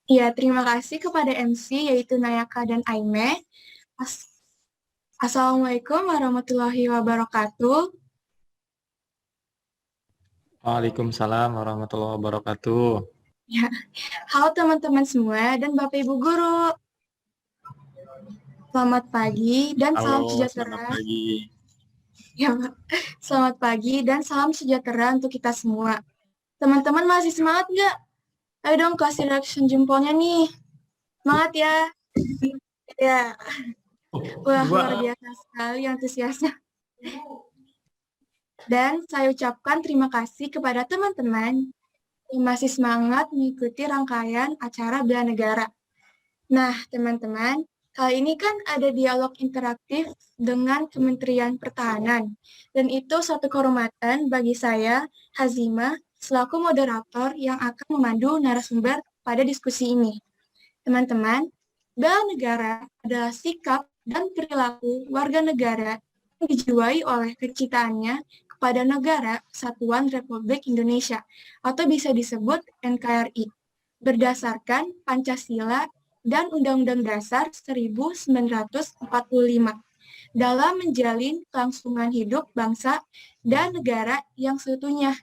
Ya, terima kasih kepada MC yaitu Nayaka dan Aime. As- Assalamualaikum warahmatullahi wabarakatuh. Waalaikumsalam warahmatullahi wabarakatuh. Ya, halo teman-teman semua dan Bapak Ibu guru. Selamat pagi dan salam Halo, selamat sejahtera. pagi. Ya, Pak. Selamat pagi dan salam sejahtera untuk kita semua. Teman-teman masih semangat nggak? Ayo dong kasih reaction jempolnya nih. Semangat ya. Ya, wah luar Dua. biasa sekali antusiasnya. Dan saya ucapkan terima kasih kepada teman-teman yang masih semangat mengikuti rangkaian acara Bela Negara. Nah, teman-teman, kali ini kan ada dialog interaktif dengan Kementerian Pertahanan. Dan itu suatu kehormatan bagi saya, Hazimah, selaku moderator yang akan memandu narasumber pada diskusi ini. Teman-teman, bela negara adalah sikap dan perilaku warga negara yang dijiwai oleh kecintaannya kepada negara Kesatuan Republik Indonesia atau bisa disebut NKRI berdasarkan Pancasila dan Undang-Undang Dasar 1945 dalam menjalin kelangsungan hidup bangsa dan negara yang seutuhnya.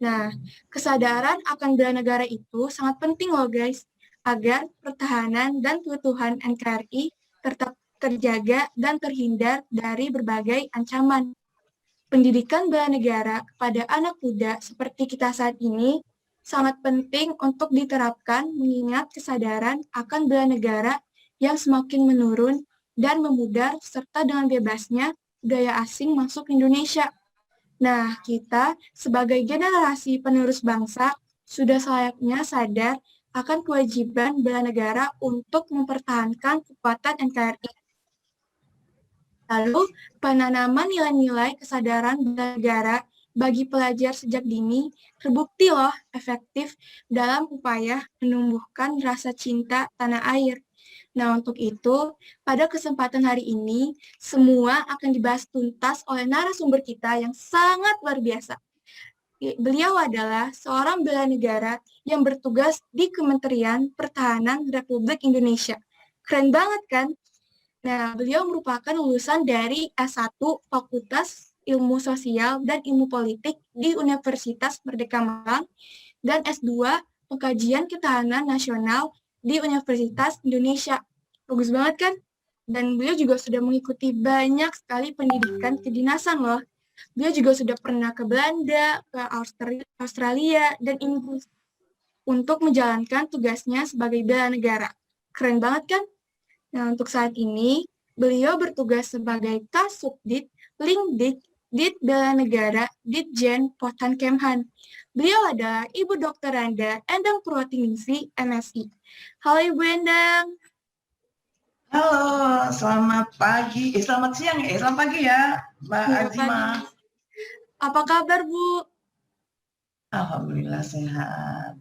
Nah, kesadaran akan bela negara itu sangat penting loh guys, agar pertahanan dan keutuhan NKRI tetap terjaga dan terhindar dari berbagai ancaman. Pendidikan bela negara kepada anak muda seperti kita saat ini sangat penting untuk diterapkan mengingat kesadaran akan bela negara yang semakin menurun dan memudar serta dengan bebasnya budaya asing masuk Indonesia. Nah, kita sebagai generasi penerus bangsa sudah selayaknya sadar akan kewajiban bela negara untuk mempertahankan kekuatan NKRI. Lalu, penanaman nilai-nilai kesadaran bela negara bagi pelajar sejak dini terbukti loh efektif dalam upaya menumbuhkan rasa cinta tanah air. Nah, untuk itu, pada kesempatan hari ini, semua akan dibahas tuntas oleh narasumber kita yang sangat luar biasa. Beliau adalah seorang bela negara yang bertugas di Kementerian Pertahanan Republik Indonesia. Keren banget kan? Nah, beliau merupakan lulusan dari S1 Fakultas Ilmu Sosial dan Ilmu Politik di Universitas Merdeka Malang dan S2 Pengkajian Ketahanan Nasional di Universitas Indonesia. Bagus banget kan? Dan beliau juga sudah mengikuti banyak sekali pendidikan kedinasan loh. Beliau juga sudah pernah ke Belanda, ke Australia, dan Inggris untuk menjalankan tugasnya sebagai bela negara. Keren banget kan? Nah, untuk saat ini, beliau bertugas sebagai Kasubdit, Linkdik, Dit Bela Negara, Ditjen Potan Kemhan. Beliau adalah Ibu Dr. Randa Endang Purwatiningsih, MSI. Halo Ibu Endang. Halo, selamat pagi. Selamat siang ya. Selamat pagi ya, Mbak Ya, Azima. pagi. Apa kabar, Bu? Alhamdulillah sehat.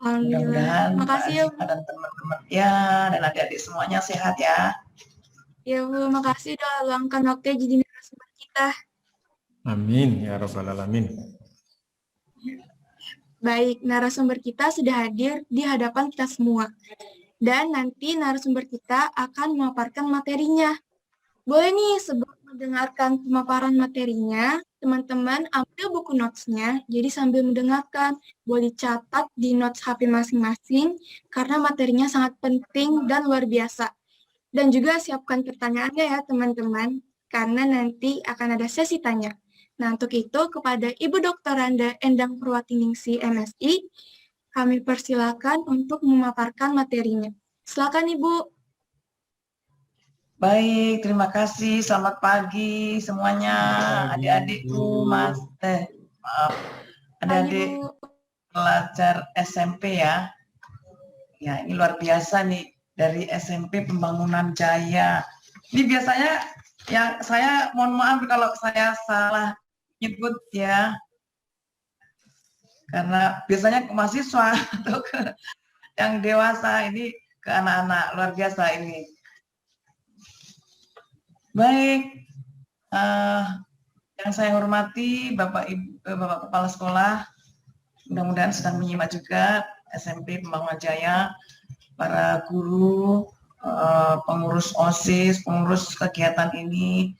Alhamdulillah. Mudah-mudahan Mbak Makasih ya, Bu. Azima dan teman-teman ya dan adik-adik semuanya sehat ya. Ya, Bu. Makasih udah luangkan waktunya jadi narasumber kita. Amin ya rabbal alamin. Baik, narasumber kita sudah hadir di hadapan kita semua. Dan nanti narasumber kita akan memaparkan materinya. Boleh nih, sebelum mendengarkan pemaparan materinya, teman-teman ambil buku notes-nya, jadi sambil mendengarkan, boleh dicatat di notes HP masing-masing, karena materinya sangat penting dan luar biasa. Dan juga siapkan pertanyaannya ya teman-teman, karena nanti akan ada sesi tanya. Nah, untuk itu, kepada Ibu Dr. Randa Endang Purwatiningsih, MSI, kami persilakan untuk memaparkan materinya. Silakan Ibu. Baik, terima kasih. Selamat pagi semuanya, adik-adikku, maaf, Pagi, adik-adik Bu. pelajar SMP ya. Ya, ini luar biasa nih dari SMP Pembangunan Jaya. Ini biasanya yang saya mohon maaf kalau saya salah nyebut ya. Karena biasanya ke mahasiswa atau ke yang dewasa, ini ke anak-anak, luar biasa ini. Baik, yang saya hormati Bapak Ibu, Bapak Kepala Sekolah, mudah-mudahan sedang menyimak juga SMP Pembangunan Jaya. para guru, pengurus OSIS, pengurus kegiatan ini,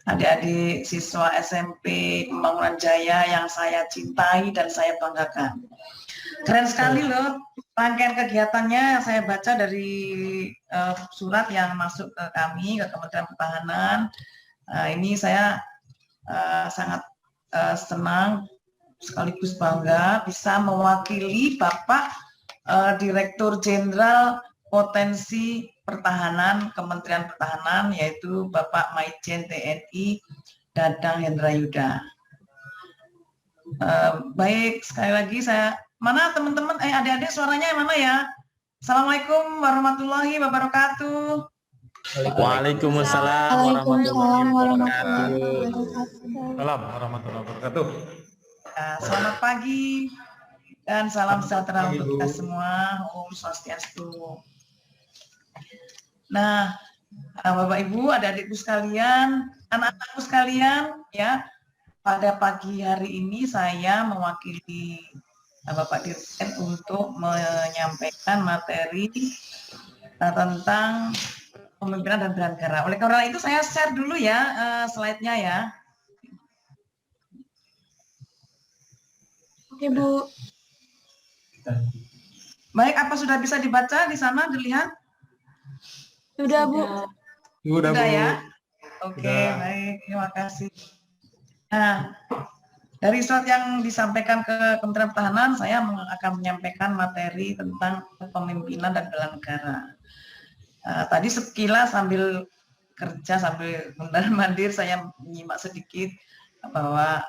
adik-adik siswa SMP Pembangunan Jaya yang saya cintai dan saya banggakan. Keren sekali loh rangkaian kegiatannya. Saya baca dari surat yang masuk ke kami, ke Kementerian Pertahanan. Ini saya sangat senang sekaligus bangga bisa mewakili Bapak Direktur Jenderal Potensi Pertahanan Kementerian Pertahanan, yaitu Bapak Maijen TNI Dadang Hendra Yuda. Baik, sekali lagi saya, mana teman-teman, adik-adik suaranya yang mana ya? Assalamualaikum warahmatullahi wabarakatuh. Waalaikumsalam Waalaikumsalam warahmatullahi wabarakatuh. Salam warahmatullahi wabarakatuh. Selamat pagi dan salam sejahtera untuk kita semua. Om Swastiastu. Nah, Bapak Ibu, adik-adikku sekalian, anak-anakku sekalian, ya, pada pagi hari ini saya mewakili Bapak Dirjen untuk menyampaikan materi tentang pemimpinan dan bela negara. Oleh karena itu saya share dulu ya slide-nya ya. Oke, Bu. Baik, apa sudah bisa dibaca di sana, dilihat? Sudah, Bu. Sudah, Bu. Ya? Oke, baik, terima kasih. Nah, dari surat yang disampaikan ke Kementerian Pertahanan, saya akan menyampaikan materi tentang kepemimpinan dan bela negara. Tadi sekilas sambil kerja, sambil mondar-mandir, saya menyimak sedikit bahwa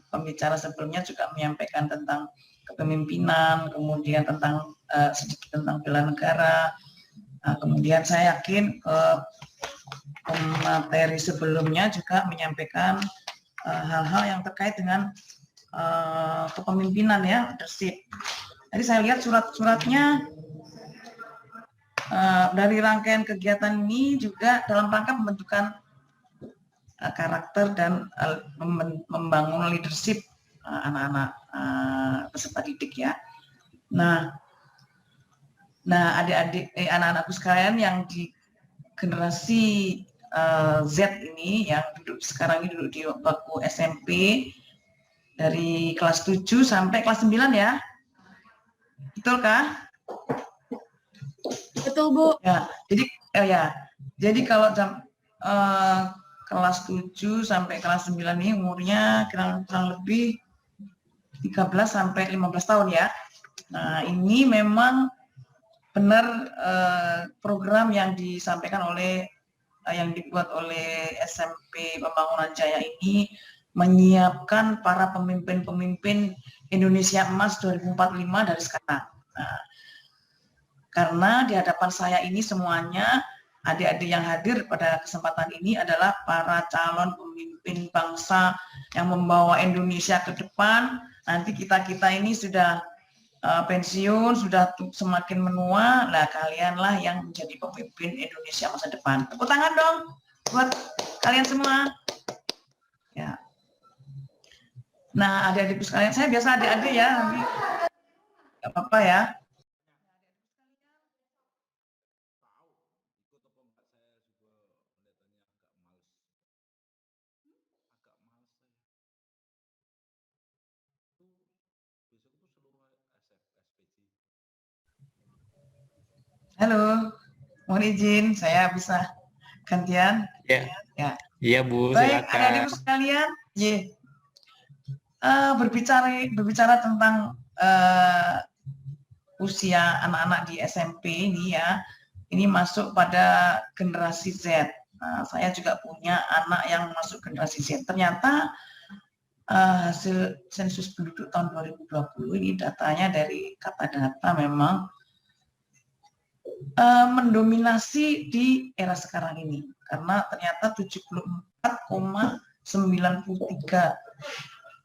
pembicara sebelumnya juga menyampaikan tentang kepemimpinan, kemudian tentang sedikit tentang bela negara. Kemudian saya yakin materi sebelumnya juga menyampaikan hal-hal yang terkait dengan kepemimpinan ya, leadership. Jadi saya lihat surat-suratnya dari rangkaian kegiatan ini juga dalam rangka pembentukan karakter dan membangun leadership anak-anak peserta didik ya. Nah adik-adik anak-anakku sekalian yang di generasi Z ini yang sekarang ini duduk di bangku SMP dari kelas 7 sampai kelas 9 ya. Betulkah? Betul, Bu. Ya, jadi kalau kelas 7 sampai kelas 9 ini umurnya kurang lebih 13 sampai 15 tahun ya. Nah, ini memang benar program yang disampaikan oleh yang dibuat oleh SMP Pembangunan Jaya ini menyiapkan para pemimpin-pemimpin Indonesia Emas 2045 dari sekarang. Nah, karena di hadapan saya ini semuanya adik-adik yang hadir pada kesempatan ini adalah para calon pemimpin bangsa yang membawa Indonesia ke depan. Nanti kita-kita ini sudah pensiun, sudah semakin menua, lah kalianlah yang menjadi pemimpin Indonesia masa depan. Tepuk tangan dong buat kalian semua. Ya. Nah, adik-adikku sekalian, saya biasa adik-adik ya, nanti nggak apa-apa ya. Halo, mohon izin saya bisa gantian. Ya. Ya. Iya, Bu, Baik, silakan. adik-adikku sekalian, berbicara tentang usia anak-anak di SMP ini ya, ini masuk pada generasi Z. Nah, saya juga punya anak yang masuk generasi Z. Ternyata hasil sensus penduduk tahun 2020 ini datanya dari Kata Data memang mendominasi di era sekarang ini karena ternyata 74,93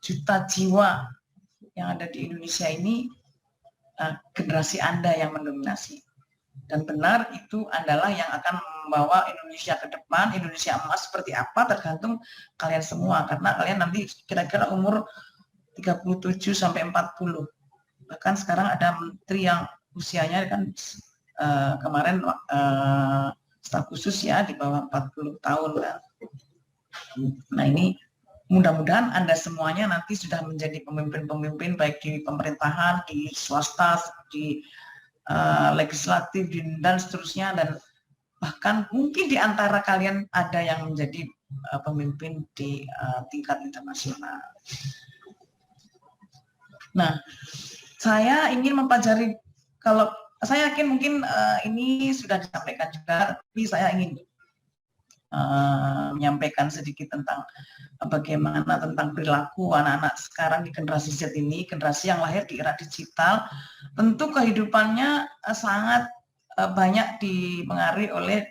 juta jiwa yang ada di Indonesia ini generasi Anda yang mendominasi, dan benar itu adalah yang akan membawa Indonesia ke depan. Indonesia emas seperti apa tergantung kalian semua, karena kalian nanti kira-kira umur 37 sampai 40, bahkan sekarang ada menteri yang usianya kan kemarin staf khusus ya di bawah 40 tahun kan. Nah ini mudah-mudahan Anda semuanya nanti sudah menjadi pemimpin-pemimpin baik di pemerintahan, di swasta, di legislatif, dan seterusnya, dan bahkan mungkin di antara kalian ada yang menjadi pemimpin di tingkat internasional. Nah, saya ingin mempelajari, kalau saya yakin mungkin ini sudah disampaikan juga, tapi saya ingin menyampaikan sedikit tentang bagaimana tentang perilaku anak-anak sekarang di generasi Z ini, generasi yang lahir di era digital. Tentu kehidupannya sangat banyak dipengaruhi oleh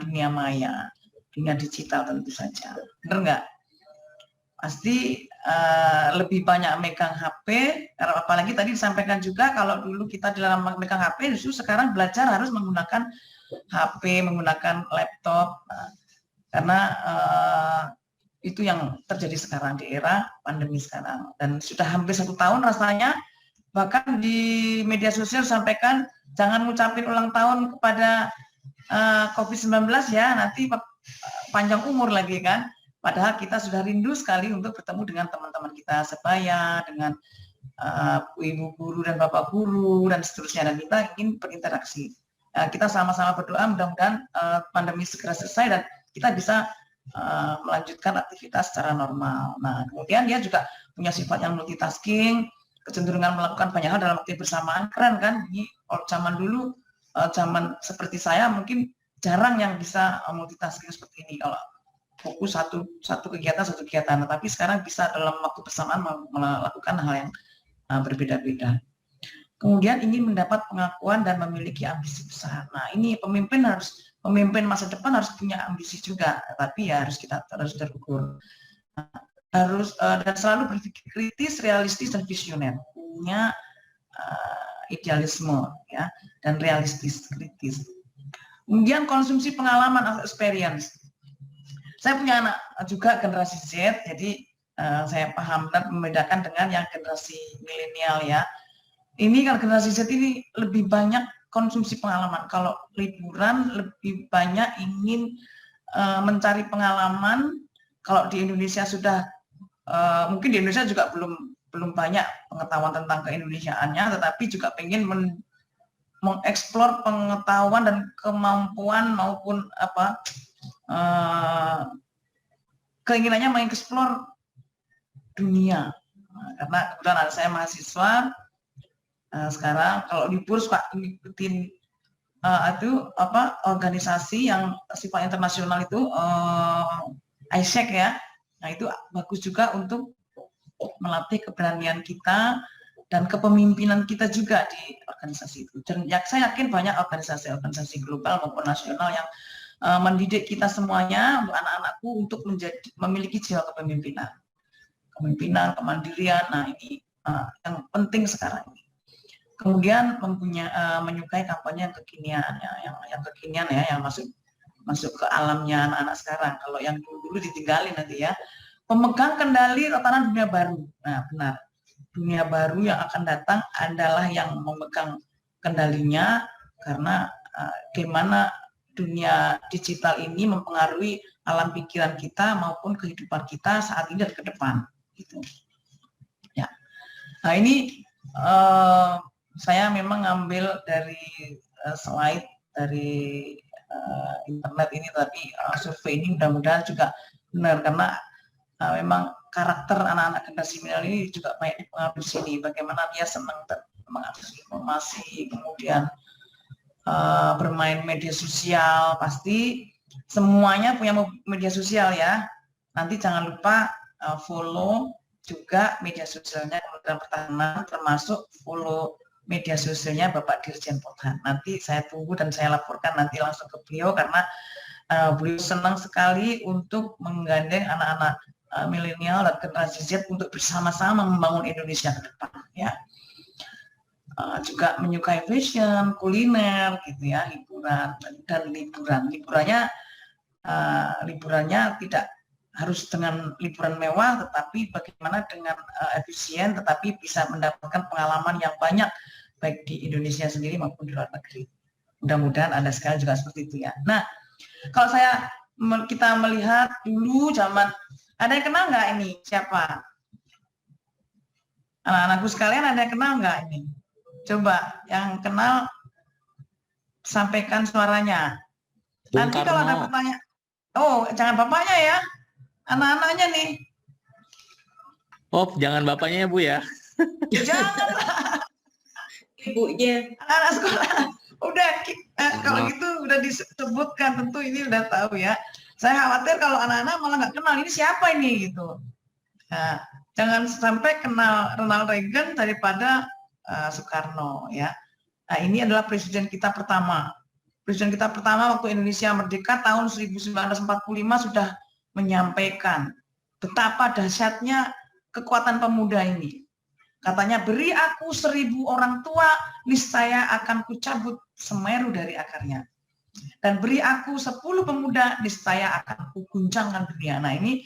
dunia maya, dunia digital tentu saja. Benar nggak? Pasti lebih banyak megang HP, apalagi tadi disampaikan juga kalau dulu kita di dalam megang HP, justru sekarang belajar harus menggunakan HP, menggunakan laptop, karena itu yang terjadi sekarang di era pandemi sekarang. Dan sudah hampir 1 tahun rasanya, bahkan di media sosial sampaikan jangan ngucapin ulang tahun kepada COVID-19 ya, nanti panjang umur lagi kan. Padahal kita sudah rindu sekali untuk bertemu dengan teman-teman kita sebaya, dengan ibu guru dan bapak guru dan seterusnya, dan kita ingin berinteraksi. Kita sama-sama berdoa mudah-mudahan pandemi segera selesai dan kita bisa melanjutkan aktivitas secara normal. Nah, kemudian dia juga punya sifat yang multitasking, kecenderungan melakukan banyak hal dalam waktu bersamaan. Keren kan? Ini zaman dulu, zaman seperti saya mungkin jarang yang bisa multitasking seperti ini. Kalau fokus satu kegiatan, tapi sekarang bisa dalam waktu bersamaan melakukan hal yang berbeda-beda. Kemudian ingin mendapat pengakuan dan memiliki ambisi besar. Nah, ini pemimpin masa depan harus punya ambisi juga, tapi ya harus terukur. Dan selalu berpikir kritis, realistis, dan visioner. Punya idealisme ya, dan realistis, kritis. Kemudian konsumsi pengalaman atau experience. Saya punya anak juga generasi Z, jadi saya paham dan membedakan dengan yang generasi milenial ya. Ini kan generasi Z ini lebih banyak konsumsi pengalaman. Kalau liburan lebih banyak ingin mencari pengalaman. Kalau di Indonesia sudah mungkin di Indonesia juga belum banyak pengetahuan tentang keindonesiaannya, tetapi juga pengen mengeksplor pengetahuan dan kemampuan maupun keinginannya mengeksplor dunia. Karena kebetulan ada saya mahasiswa, sekarang kalau libur suka ngikutin organisasi yang sifat internasional itu, ISEC ya. Nah itu bagus juga untuk melatih keberanian kita dan kepemimpinan kita juga di organisasi itu. Dan saya yakin banyak organisasi global maupun nasional yang mendidik kita semuanya, untuk anak-anakku, untuk memiliki jiwa kepemimpinan, kemandirian. Nah ini yang penting sekarang ini. Kemudian menyukai kampanye yang kekinian, yang kekinian ya, yang masuk ke alamnya anak-anak sekarang. Kalau yang dulu ditinggalin nanti ya. Pemegang kendali tatanan dunia baru. Nah benar, dunia baru yang akan datang adalah yang memegang kendalinya, karena bagaimana dunia digital ini mempengaruhi alam pikiran kita maupun kehidupan kita saat ini dan ke depan. Gitu. Ya. Nah ini saya memang ngambil dari slide dari internet ini, tapi survei ini mudah-mudahan juga benar, karena memang karakter anak-anak generasi milenial ini juga banyak dipengaruhi di sini. Bagaimana dia senang mengakses informasi, kemudian bermain media sosial. Pasti semuanya punya media sosial ya. Nanti jangan lupa follow juga media sosialnya Kementerian Pertahanan, termasuk follow media sosialnya Bapak Dirjen Potan. Nanti saya tunggu dan saya laporkan nanti langsung ke beliau, karena beliau senang sekali untuk menggandeng anak-anak milenial dan generasi Z untuk bersama-sama membangun Indonesia ke depan ya. Juga menyukai fashion, kuliner gitu ya, hiburan dan liburannya tidak harus dengan liburan mewah, tetapi bagaimana dengan efisien, tetapi bisa mendapatkan pengalaman yang banyak baik di Indonesia sendiri maupun di luar negeri. Mudah-mudahan Anda sekalian juga seperti itu ya. Nah, kalau kita melihat dulu zaman, ada yang kenal nggak ini siapa? Anak-anakku sekalian, ada yang kenal nggak ini? Coba yang kenal sampaikan suaranya. Bung Nanti kalau ada Karno. pertanyaan, oh jangan bapaknya ya, anak-anaknya nih. Oh, jangan bapaknya ya Bu ya. Ya, jangan Ibunya. anak sekolah. Udah, kalau gitu udah disebutkan, tentu ini udah tahu ya. Saya khawatir kalau anak-anak malah nggak kenal ini siapa ini gitu. Nah, jangan sampai kenal Ronald Reagan daripada Soekarno ya. Nah, ini adalah presiden kita pertama. Presiden kita pertama waktu Indonesia merdeka tahun 1945 sudah menyampaikan betapa dahsyatnya kekuatan pemuda ini. Katanya, beri aku 1000 orang tua, niscaya akan kucabut Semeru dari akarnya. Dan beri aku 10 pemuda, niscaya akan kuguncangkan dunia. Nah, ini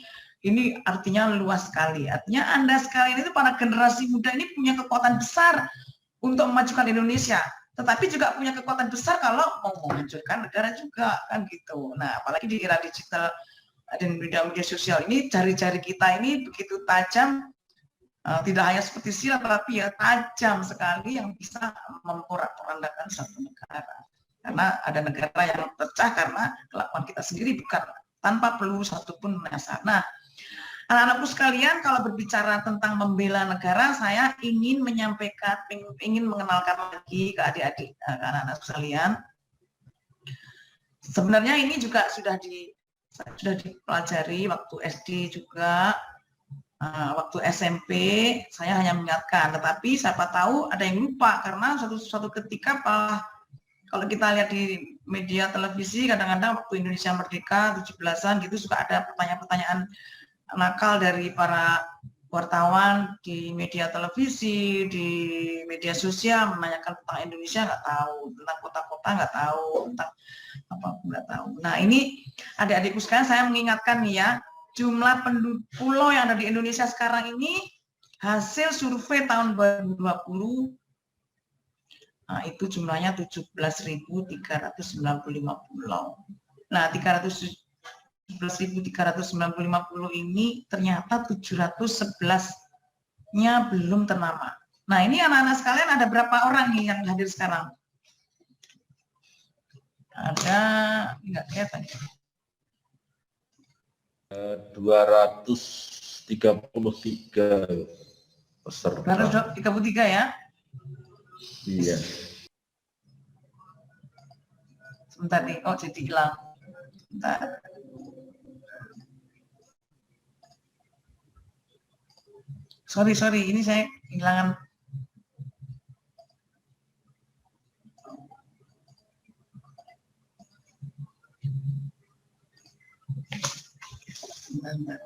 artinya luas sekali. Artinya Anda sekalian itu, para generasi muda ini punya kekuatan besar untuk memajukan Indonesia. Tetapi juga punya kekuatan besar kalau mau menghancurkan negara juga, kan gitu. Nah, apalagi di era digital dan media sosial ini, jari-jari kita ini begitu tajam. Tidak hanya seperti silat, tapi ya tajam sekali yang bisa memporak-porandakan satu negara. Karena ada negara yang pecah karena kelakuan kita sendiri, bukan tanpa peluru satupun menyasar. Nah, anak-anakku sekalian, kalau berbicara tentang membela negara, saya ingin menyampaikan, ingin mengenalkan lagi ke adik-adik, anak-anak sekalian. Sebenarnya ini juga sudah dipelajari waktu SD juga. Waktu SMP saya hanya mengingatkan, tetapi siapa tahu ada yang lupa karena suatu ketika kalau kita lihat di media televisi, kadang-kadang waktu Indonesia merdeka 17-an gitu suka ada pertanyaan-pertanyaan nakal dari para wartawan di media televisi, di media sosial menanyakan tentang Indonesia, nggak tahu, tentang kota-kota nggak tahu, tentang apa nggak tahu. Nah, ini adik-adikku sekalian, saya mengingatkan nih ya, jumlah penduduk pulau yang ada di Indonesia sekarang ini, hasil survei tahun 2020, nah itu jumlahnya 17.395 pulau. Nah, 17.395 pulau ini ternyata 711-nya belum ternama. Nah, ini anak-anak sekalian, ada berapa orang nih yang hadir sekarang? Ada, nggak kelihatan ya? 233 peserta. 233 ya? Iya. Sebentar nih, oh jadi hilang. Sebentar. Sorry, ini saya kehilangan. Sebentar.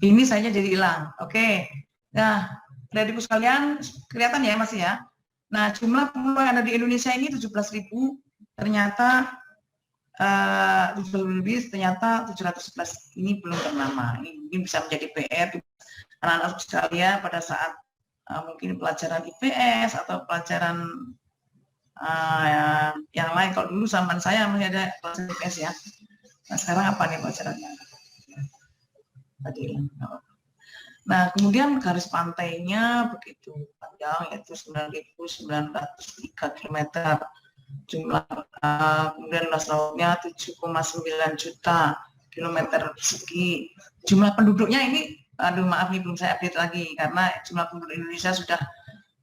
Ini saya jadi hilang. Oke. Nah, adik-adikku sekalian, kelihatan ya masih ya. Nah, jumlah pulau yang ada di Indonesia ini 17.000, ternyata 7.000 lebih, ternyata 711 ini belum ternama. Ini bisa menjadi PR anak-anak sekalian pada saat mungkin pelajaran IPS atau pelajaran yang lain. Kalau dulu zaman saya masih ada pelajaran IPS ya. Nah, sekarang apa nih pelajarannya? Nah, kemudian garis pantainya begitu panjang, yaitu 9.903 km. Jumlah kemudian luas lautnya 7,9 juta kilometer persegi. Jumlah penduduknya ini, aduh maaf nih belum saya update lagi karena jumlah penduduk Indonesia sudah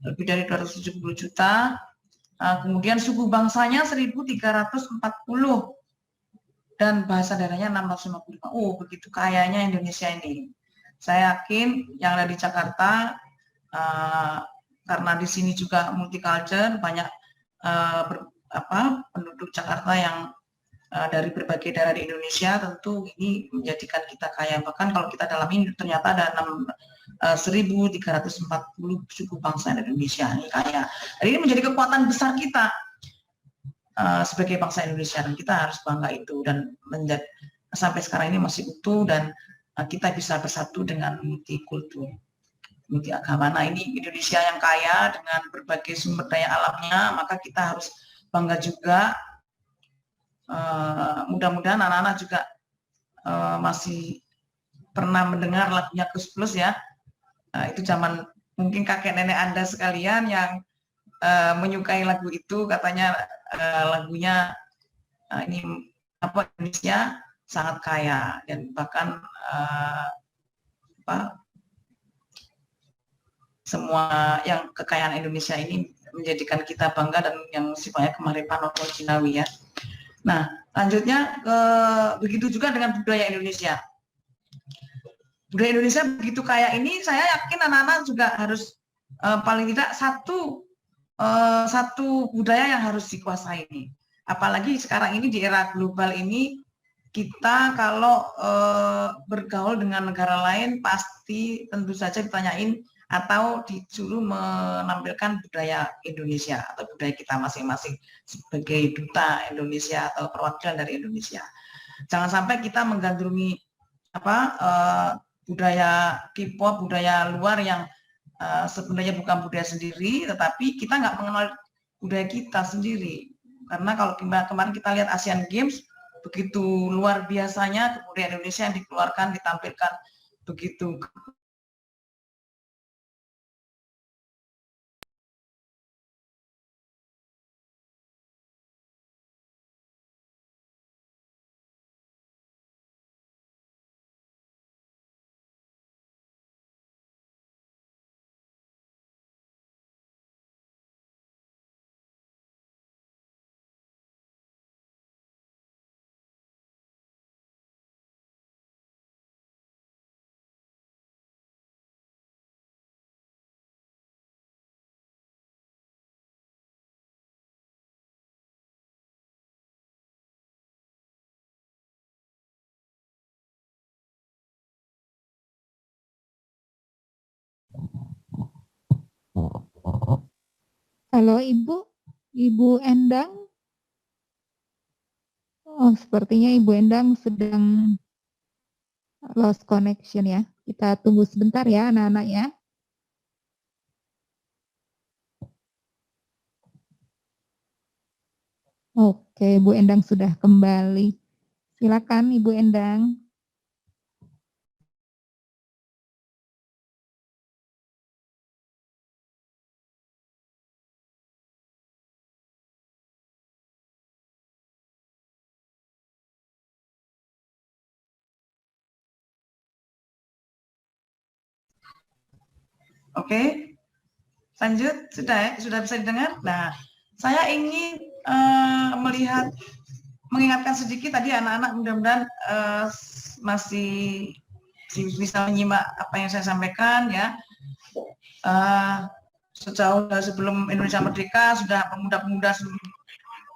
lebih dari 270 juta. Kemudian suku bangsanya 1.340 dan bahasa daerahnya 655. Oh, begitu kayanya Indonesia ini. Saya yakin yang ada di Jakarta, karena di sini juga multicultural, banyak penduduk Jakarta yang dari berbagai daerah di Indonesia, tentu ini menjadikan kita kaya. Bahkan kalau kita dalam ini ternyata ada 1.340 suku bangsa di Indonesia, ini kaya. Jadi ini menjadi kekuatan besar kita. sebagai bangsa Indonesia, dan kita harus bangga itu, dan sampai sekarang ini masih utuh, dan kita bisa bersatu dengan multikultur, multi agama. Nah, ini Indonesia yang kaya dengan berbagai sumber daya alamnya, maka kita harus bangga juga. Mudah-mudahan anak-anak juga masih pernah mendengar lagunya Gus Plus ya. Itu zaman mungkin kakek nenek Anda sekalian yang menyukai lagu itu, katanya lagunya ini Indonesia sangat kaya, dan bahkan semua yang kekayaan Indonesia ini menjadikan kita bangga, dan yang sifatnya kearifan lokal Cinawi ya. Nah, lanjutnya begitu juga dengan budaya Indonesia. Budaya Indonesia begitu kaya ini, saya yakin anak-anak juga harus paling tidak satu budaya yang harus dikuasai ini. Apalagi sekarang ini di era global ini, kita kalau bergaul dengan negara lain pasti tentu saja ditanyain atau disuruh menampilkan budaya Indonesia atau budaya kita masing-masing sebagai duta Indonesia atau perwakilan dari Indonesia. Jangan sampai kita menggandrungi budaya K-pop, budaya luar yang sebenarnya bukan budaya sendiri, tetapi kita nggak mengenal budaya kita sendiri. Karena kalau kemarin kita lihat Asian Games, begitu luar biasanya kebudayaan Indonesia yang dikeluarkan, ditampilkan begitu. Halo Ibu Endang. Oh, sepertinya Ibu Endang sedang lost connection ya. Kita tunggu sebentar ya anak-anak ya. Oke, Ibu Endang sudah kembali. Silakan Ibu Endang. Oke, lanjut, sudah bisa didengar. Nah, saya ingin mengingatkan sedikit tadi anak-anak, mudah-mudahan masih bisa menyimak apa yang saya sampaikan ya. Sejauh sebelum Indonesia merdeka, sudah pemuda-pemuda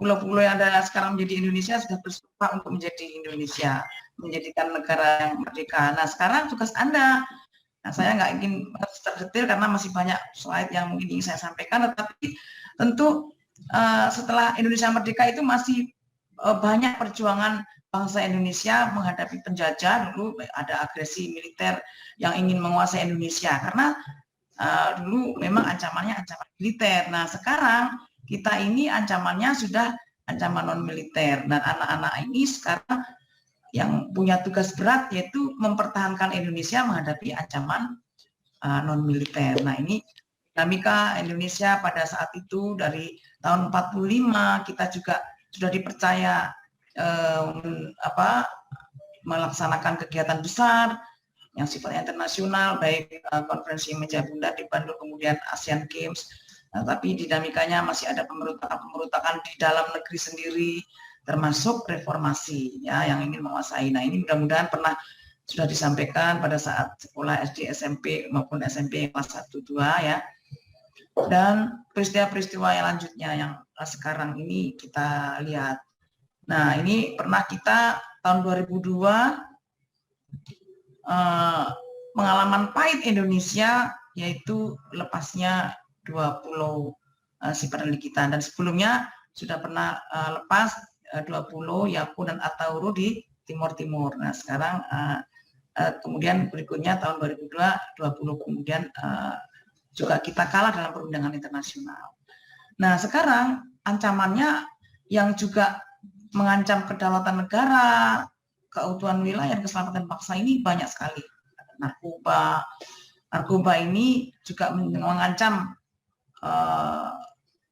pulau-pulau yang ada sekarang menjadi Indonesia sudah bersumpah untuk menjadi Indonesia, menjadikan negara yang merdeka. Nah, sekarang tugas Anda. Nah, saya nggak ingin detail karena masih banyak slide yang mungkin ingin saya sampaikan, tetapi tentu setelah Indonesia merdeka itu masih banyak perjuangan bangsa Indonesia menghadapi penjajah. Dulu ada agresi militer yang ingin menguasai Indonesia, karena dulu memang ancamannya ancaman militer. Nah, sekarang kita ini ancamannya sudah ancaman non-militer, dan anak-anak ini sekarang yang punya tugas berat yaitu mempertahankan Indonesia menghadapi ancaman non-militer. Nah, ini dinamika Indonesia pada saat itu dari tahun 45 kita juga sudah dipercaya melaksanakan kegiatan besar yang sifatnya internasional, baik konferensi meja bundar di Bandung, kemudian Asian Games. Nah, tapi dinamikanya masih ada pemberontakan di dalam negeri sendiri, termasuk reformasi ya yang ingin menguasai. Nah, ini mudah-mudahan sudah disampaikan pada saat sekolah SD, SMP maupun SMP kelas 1, 2 ya. Dan peristiwa-peristiwa yang lanjutnya yang sekarang ini kita lihat. Nah, ini pernah kita tahun 2002 pengalaman pahit Indonesia, yaitu lepasnya 2 pulau sipadan kita, dan sebelumnya sudah pernah lepas 20 Yaku dan Atauro di Timur Timur. Nah sekarang kemudian berikutnya tahun 2020 kemudian juga kita kalah dalam perundangan internasional. Nah sekarang ancamannya yang juga mengancam kedaulatan negara, keutuhan wilayah, dan keselamatan bangsa ini banyak sekali. Narkoba ini juga mengancam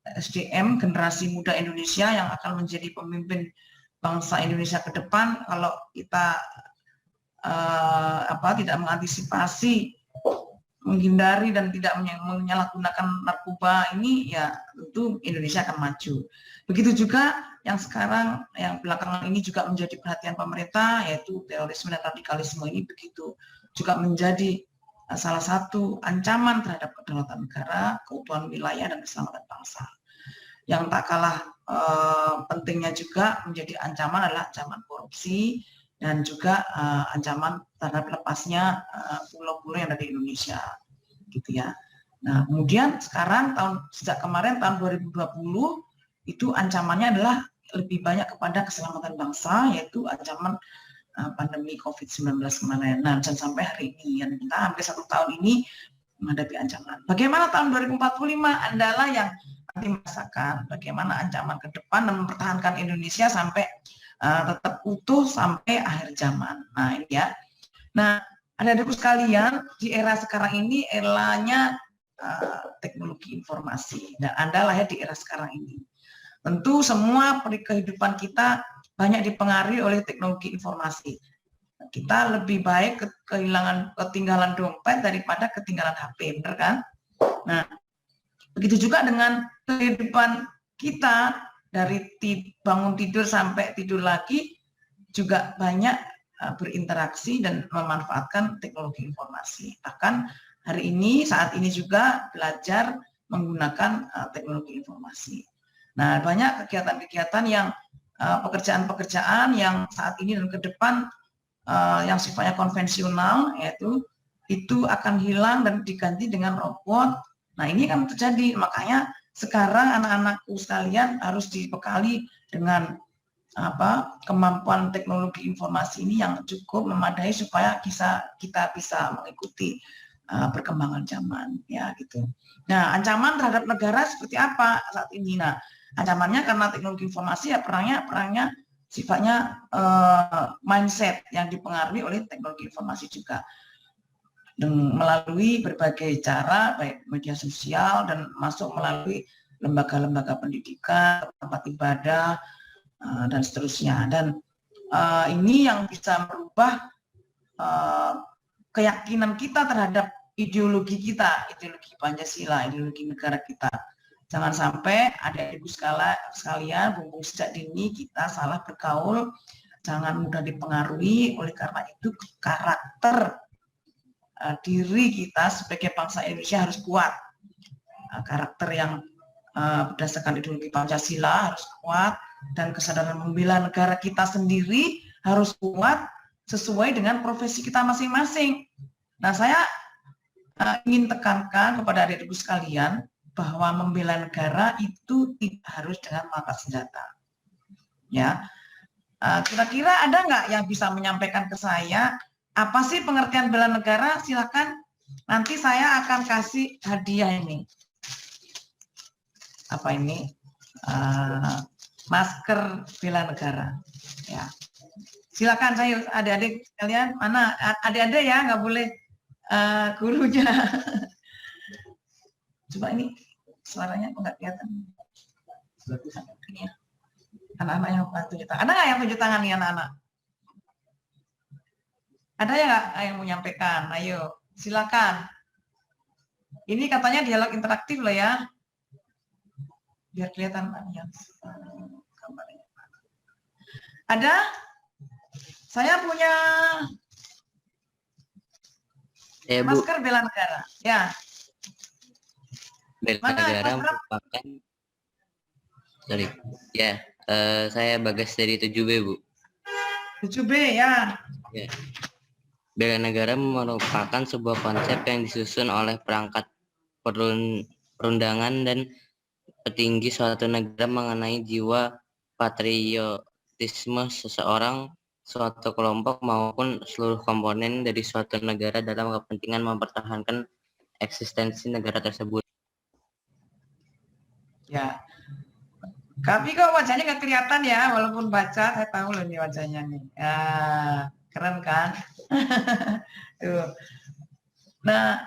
SDM generasi muda Indonesia yang akan menjadi pemimpin bangsa Indonesia ke depan. Kalau kita tidak mengantisipasi, menghindari dan tidak menyalahgunakan narkoba ini, ya tentu Indonesia akan maju. Begitu juga yang sekarang, yang belakangan ini juga menjadi perhatian pemerintah, yaitu terorisme dan radikalisme ini begitu juga menjadi salah satu ancaman terhadap kedaulatan negara, keutuhan wilayah, dan keselamatan bangsa. Yang tak kalah pentingnya juga menjadi ancaman adalah ancaman korupsi dan juga ancaman terhadap lepasnya pulau-pulau yang ada di Indonesia, gitu ya. Nah, kemudian sekarang sejak kemarin tahun 2020 itu ancamannya adalah lebih banyak kepada keselamatan bangsa, yaitu ancaman pandemi COVID-19 kemarin. Nah, dan sampai hari ini, yang kita hampir 1 tahun ini menghadapi ancaman. Bagaimana tahun 2045 adalah yang nanti merasakan bagaimana ancaman ke depan dan mempertahankan Indonesia sampai tetap utuh sampai akhir zaman. Nah, ini ya. Nah, adik-adikku sekalian, di era sekarang ini eranya teknologi informasi. Dan Anda lahir di era sekarang ini. Tentu semua kehidupan kita banyak dipengaruhi oleh teknologi informasi. Kita lebih baik ketinggalan dompet daripada ketinggalan HP, benar kan? Nah, begitu juga dengan kehidupan kita dari bangun tidur sampai tidur lagi juga banyak berinteraksi dan memanfaatkan teknologi informasi. Bahkan hari ini, saat ini juga belajar menggunakan teknologi informasi. Nah, banyak kegiatan-kegiatan yang pekerjaan-pekerjaan yang saat ini dan ke depan yang sifatnya konvensional, yaitu itu akan hilang dan diganti dengan robot. Nah, ini kan terjadi, makanya sekarang anak-anakku sekalian harus dibekali dengan kemampuan teknologi informasi ini yang cukup memadai supaya kita bisa mengikuti perkembangan zaman, ya gitu. Nah, ancaman terhadap negara seperti apa saat ini? Nah, ancamannya karena teknologi informasi ya perangnya sifatnya mindset yang dipengaruhi oleh teknologi informasi juga. Dan melalui berbagai cara, baik media sosial dan masuk melalui lembaga-lembaga pendidikan, tempat ibadah, dan seterusnya. Dan ini yang bisa merubah keyakinan kita terhadap ideologi kita, ideologi Pancasila, ideologi negara kita. Jangan sampai adik-adikku sekalian, mumpung sejak dini kita salah bergaul, jangan mudah dipengaruhi. Oleh karena itu karakter diri kita sebagai bangsa Indonesia harus kuat. Karakter yang berdasarkan ideologi Pancasila harus kuat, dan kesadaran membela negara kita sendiri harus kuat sesuai dengan profesi kita masing-masing. Nah, saya ingin tekankan kepada adik-adikku sekalian bahwa membela negara itu tidak harus dengan mengangkat senjata. Ya, kira-kira ada nggak yang bisa menyampaikan ke saya apa sih pengertian bela negara? Silakan, nanti saya akan kasih hadiah ini. Apa ini? Masker bela negara. Ya, silakan saya adik-adik sekalian. Mana adik-adik ya, nggak boleh gurunya. Coba ini suaranya nggak kelihatan. Anak-anak yang tunjuk tangan. Ada nggak yang tunjuk tangan nih anak-anak? Ada ya nggak yang mau menyampaikan? Ayo, silakan. Ini katanya dialog interaktif loh ya. Biar kelihatan yang gambarnya. Ada? Saya punya masker bela negara. Ya. Bela negara merupakan, saya Bagas dari 7B, Bu. 7B ya. Ya. Bela negara merupakan sebuah konsep yang disusun oleh perangkat perundangan dan petinggi suatu negara mengenai jiwa patriotisme seseorang, suatu kelompok maupun seluruh komponen dari suatu negara dalam kepentingan mempertahankan eksistensi negara tersebut. Ya. Tapi kok wajahnya nggak kelihatan ya, walaupun baca, saya tahu loh nih wajahnya nih. Ya, keren kan? Tuh. Nah,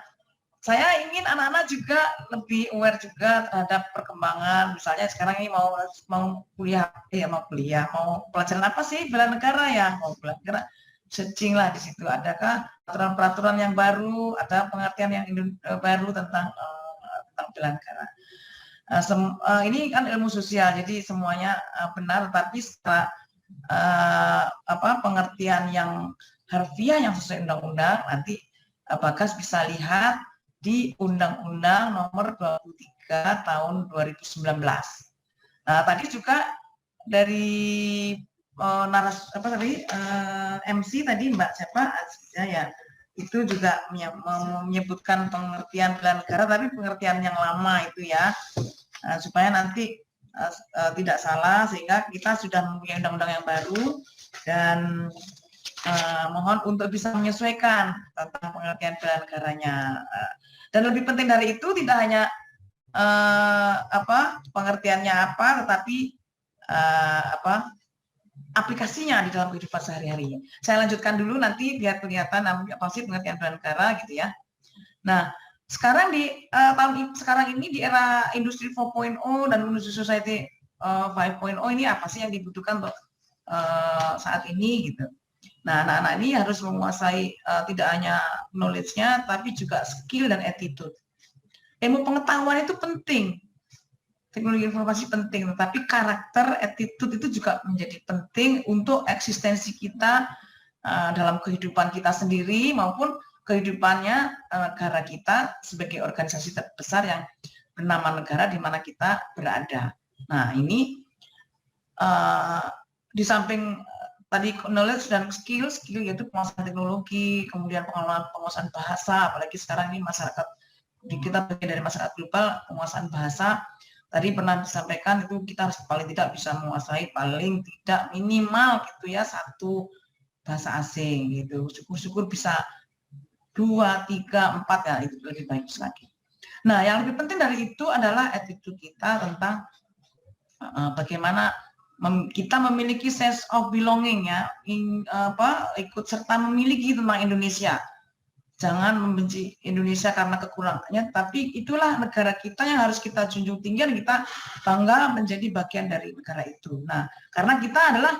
saya ingin anak-anak juga lebih aware juga terhadap perkembangan. Misalnya sekarang ini mau kuliah, mau pelajaran apa sih bela negara ya? Mau bela negara, searching lah di situ. Adakah peraturan-peraturan yang baru, ada pengertian yang baru tentang bela negara. Ini kan ilmu sosial, jadi semuanya benar, tapi setelah pengertian yang harfiah yang sesuai undang-undang, nanti Bagas bisa lihat di Undang-Undang Nomor 23 Tahun 2019. Nah, tadi juga dari MC tadi Mbak siapa ya, itu juga menyebutkan pengertian bela negara, tapi pengertian yang lama itu ya, supaya nanti tidak salah, sehingga kita sudah mempunyai undang-undang yang baru, dan mohon untuk bisa menyesuaikan tentang pengertian bela negaranya. Dan lebih penting dari itu tidak hanya pengertiannya apa, tetapi aplikasinya di dalam kehidupan sehari-hari. Saya lanjutkan dulu nanti biar kelihatan apa sih pengertian bela negara gitu ya. Nah, sekarang di sekarang ini di era industri 4.0 dan menuju society 5.0 ini apa sih yang dibutuhkan untuk saat ini gitu. Nah, anak-anak ini harus menguasai tidak hanya knowledge-nya, tapi juga skill dan attitude. Ilmu pengetahuan itu penting, teknologi informasi penting, tetapi karakter, attitude itu juga menjadi penting untuk eksistensi kita dalam kehidupan kita sendiri maupun kehidupannya negara kita sebagai organisasi terbesar yang bernama negara di mana kita berada. Nah, ini di samping tadi knowledge dan skill yaitu penguasaan teknologi, kemudian penguasaan bahasa, apalagi sekarang ini masyarakat kita bagian dari masyarakat global, penguasaan bahasa. Tadi pernah disampaikan itu kita harus paling tidak bisa menguasai paling tidak minimal gitu ya 1 bahasa asing gitu. Syukur-syukur bisa 2, 3, 4 ya, itu lebih baik lagi. Nah, yang lebih penting dari itu adalah attitude kita tentang bagaimana kita memiliki sense of belonging ya, ikut serta memiliki tentang Indonesia. Jangan membenci Indonesia karena kekurangannya, tapi itulah negara kita yang harus kita junjung tinggi dan kita bangga menjadi bagian dari negara itu. Nah, karena kita adalah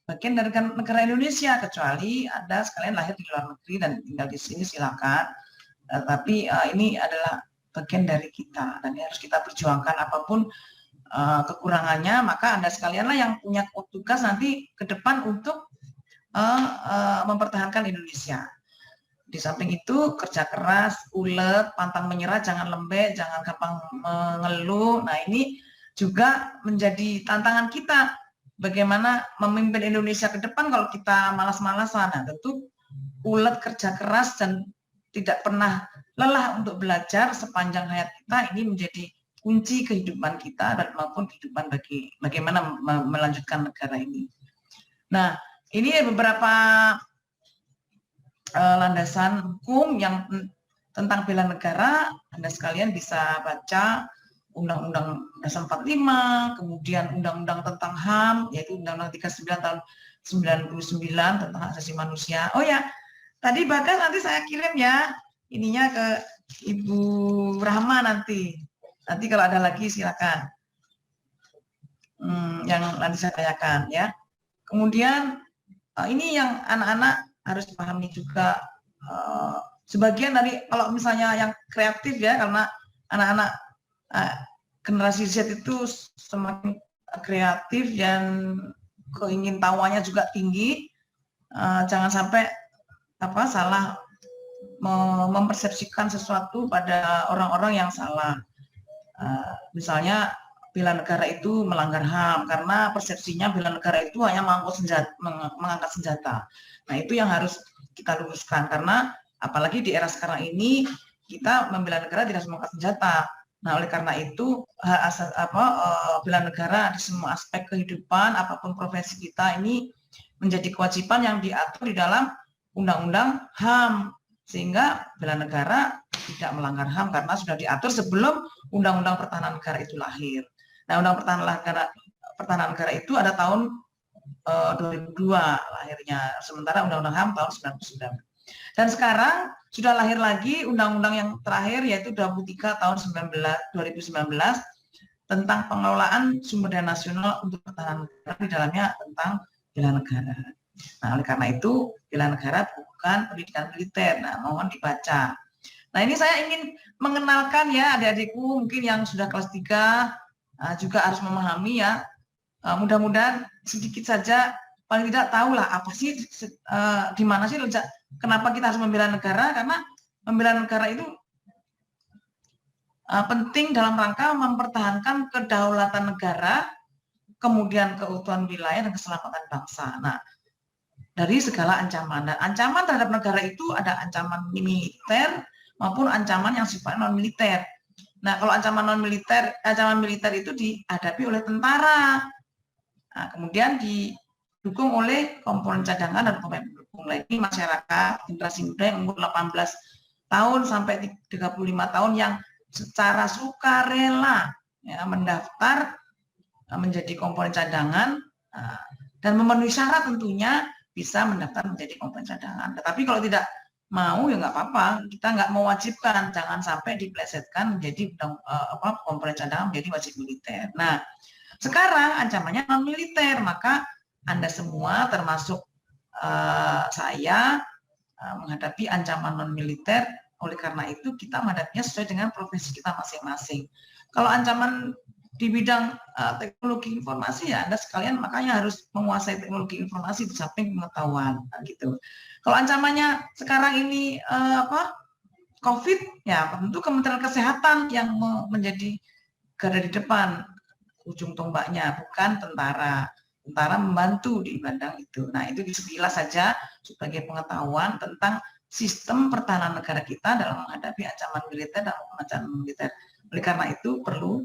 bagian dari negara Indonesia, kecuali Anda sekalian lahir di luar negeri dan tinggal di sini silakan. Tapi ini adalah bagian dari kita dan harus kita perjuangkan apapun kekurangannya, maka Anda sekalianlah yang punya tugas nanti ke depan untuk mempertahankan Indonesia. Di samping itu kerja keras, ulet, pantang menyerah, jangan lembek, jangan gampang mengeluh. Nah, ini juga menjadi tantangan kita. Bagaimana memimpin Indonesia ke depan kalau kita malas-malasan. Nah, tentu ulet, kerja keras, dan tidak pernah lelah untuk belajar sepanjang hayat kita, ini menjadi kunci kehidupan kita dan maupun kehidupan bagaimana melanjutkan negara ini. Nah, ini beberapa landasan hukum yang tentang bela negara. Anda sekalian bisa baca Undang-Undang Dasar 45, kemudian Undang-Undang tentang HAM, yaitu Undang-Undang 39 tahun 99 tentang hak asasi manusia. Oh ya, tadi Bagas nanti saya kirim ya ininya ke Ibu Rahma nanti. Nanti kalau ada lagi silakan. Yang nanti saya tanyakan ya. Kemudian ini yang anak-anak harus pahami juga, sebagian dari kalau misalnya yang kreatif ya, karena anak-anak generasi Z itu semakin kreatif dan keingintahuannya juga tinggi. Jangan sampai salah mempersepsikan sesuatu pada orang-orang yang salah. Misalnya bela negara itu melanggar HAM karena persepsinya bela negara itu hanya mengangkat senjata. Nah, itu yang harus kita luruskan, karena apalagi di era sekarang ini kita membela negara tidak mengangkat senjata. Nah, oleh karena itu bela negara di semua aspek kehidupan apapun profesi kita ini menjadi kewajiban yang diatur di dalam Undang-Undang HAM, sehingga bela negara tidak melanggar HAM karena sudah diatur sebelum Undang-Undang Pertahanan Negara itu lahir. Nah, Undang-Undang Pertahanan Negara itu ada tahun 2002 lahirnya, sementara Undang-Undang HAM tahun 99. Dan sekarang sudah lahir lagi undang-undang yang terakhir yaitu 23 tahun 2019 tentang pengelolaan sumber daya nasional untuk pertahanan negara, di dalamnya tentang bela negara. Nah, oleh karena itu bela negara bukan pendidikan militer. Nah, mohon dibaca. Nah, ini saya ingin mengenalkan ya adik-adikku mungkin yang sudah kelas 3 juga harus memahami ya. Mudah-mudahan sedikit saja paling tidak tahulah apa sih di mana sih kenapa kita harus membela negara, karena membela negara itu penting dalam rangka mempertahankan kedaulatan negara, kemudian keutuhan wilayah dan keselamatan bangsa. Nah, dari segala ancaman. Dan ancaman terhadap negara itu ada ancaman militer maupun ancaman yang sifatnya non militer. Nah, kalau ancaman militer itu dihadapi oleh tentara. Nah, kemudian didukung oleh komponen cadangan dan komponen pendukung lainnya masyarakat generasi muda yang umur 18 tahun sampai 35 tahun yang secara sukarela ya, mendaftar menjadi komponen cadangan dan memenuhi syarat tentunya bisa mendaftar menjadi komponen cadangan. Tetapi kalau tidak mau ya nggak apa-apa, kita nggak mewajibkan, jangan sampai diplesetkan menjadi komponen cadangan menjadi wajib militer. Nah, sekarang ancamannya non militer, maka Anda semua termasuk saya menghadapi ancaman non militer. Oleh karena itu kita menghadapinya sesuai dengan profesi kita masing-masing. Kalau ancaman di bidang teknologi informasi ya Anda sekalian makanya harus menguasai teknologi informasi di samping pengetahuan gitu. Kalau ancamannya sekarang ini COVID ya tentu Kementerian Kesehatan yang menjadi garda di depan, ujung tombaknya, bukan tentara. Tentara membantu di bidang itu. Nah, itu sekilas saja sebagai pengetahuan tentang sistem pertahanan negara kita dalam menghadapi ancaman militer dan ancaman militer. Oleh karena itu perlu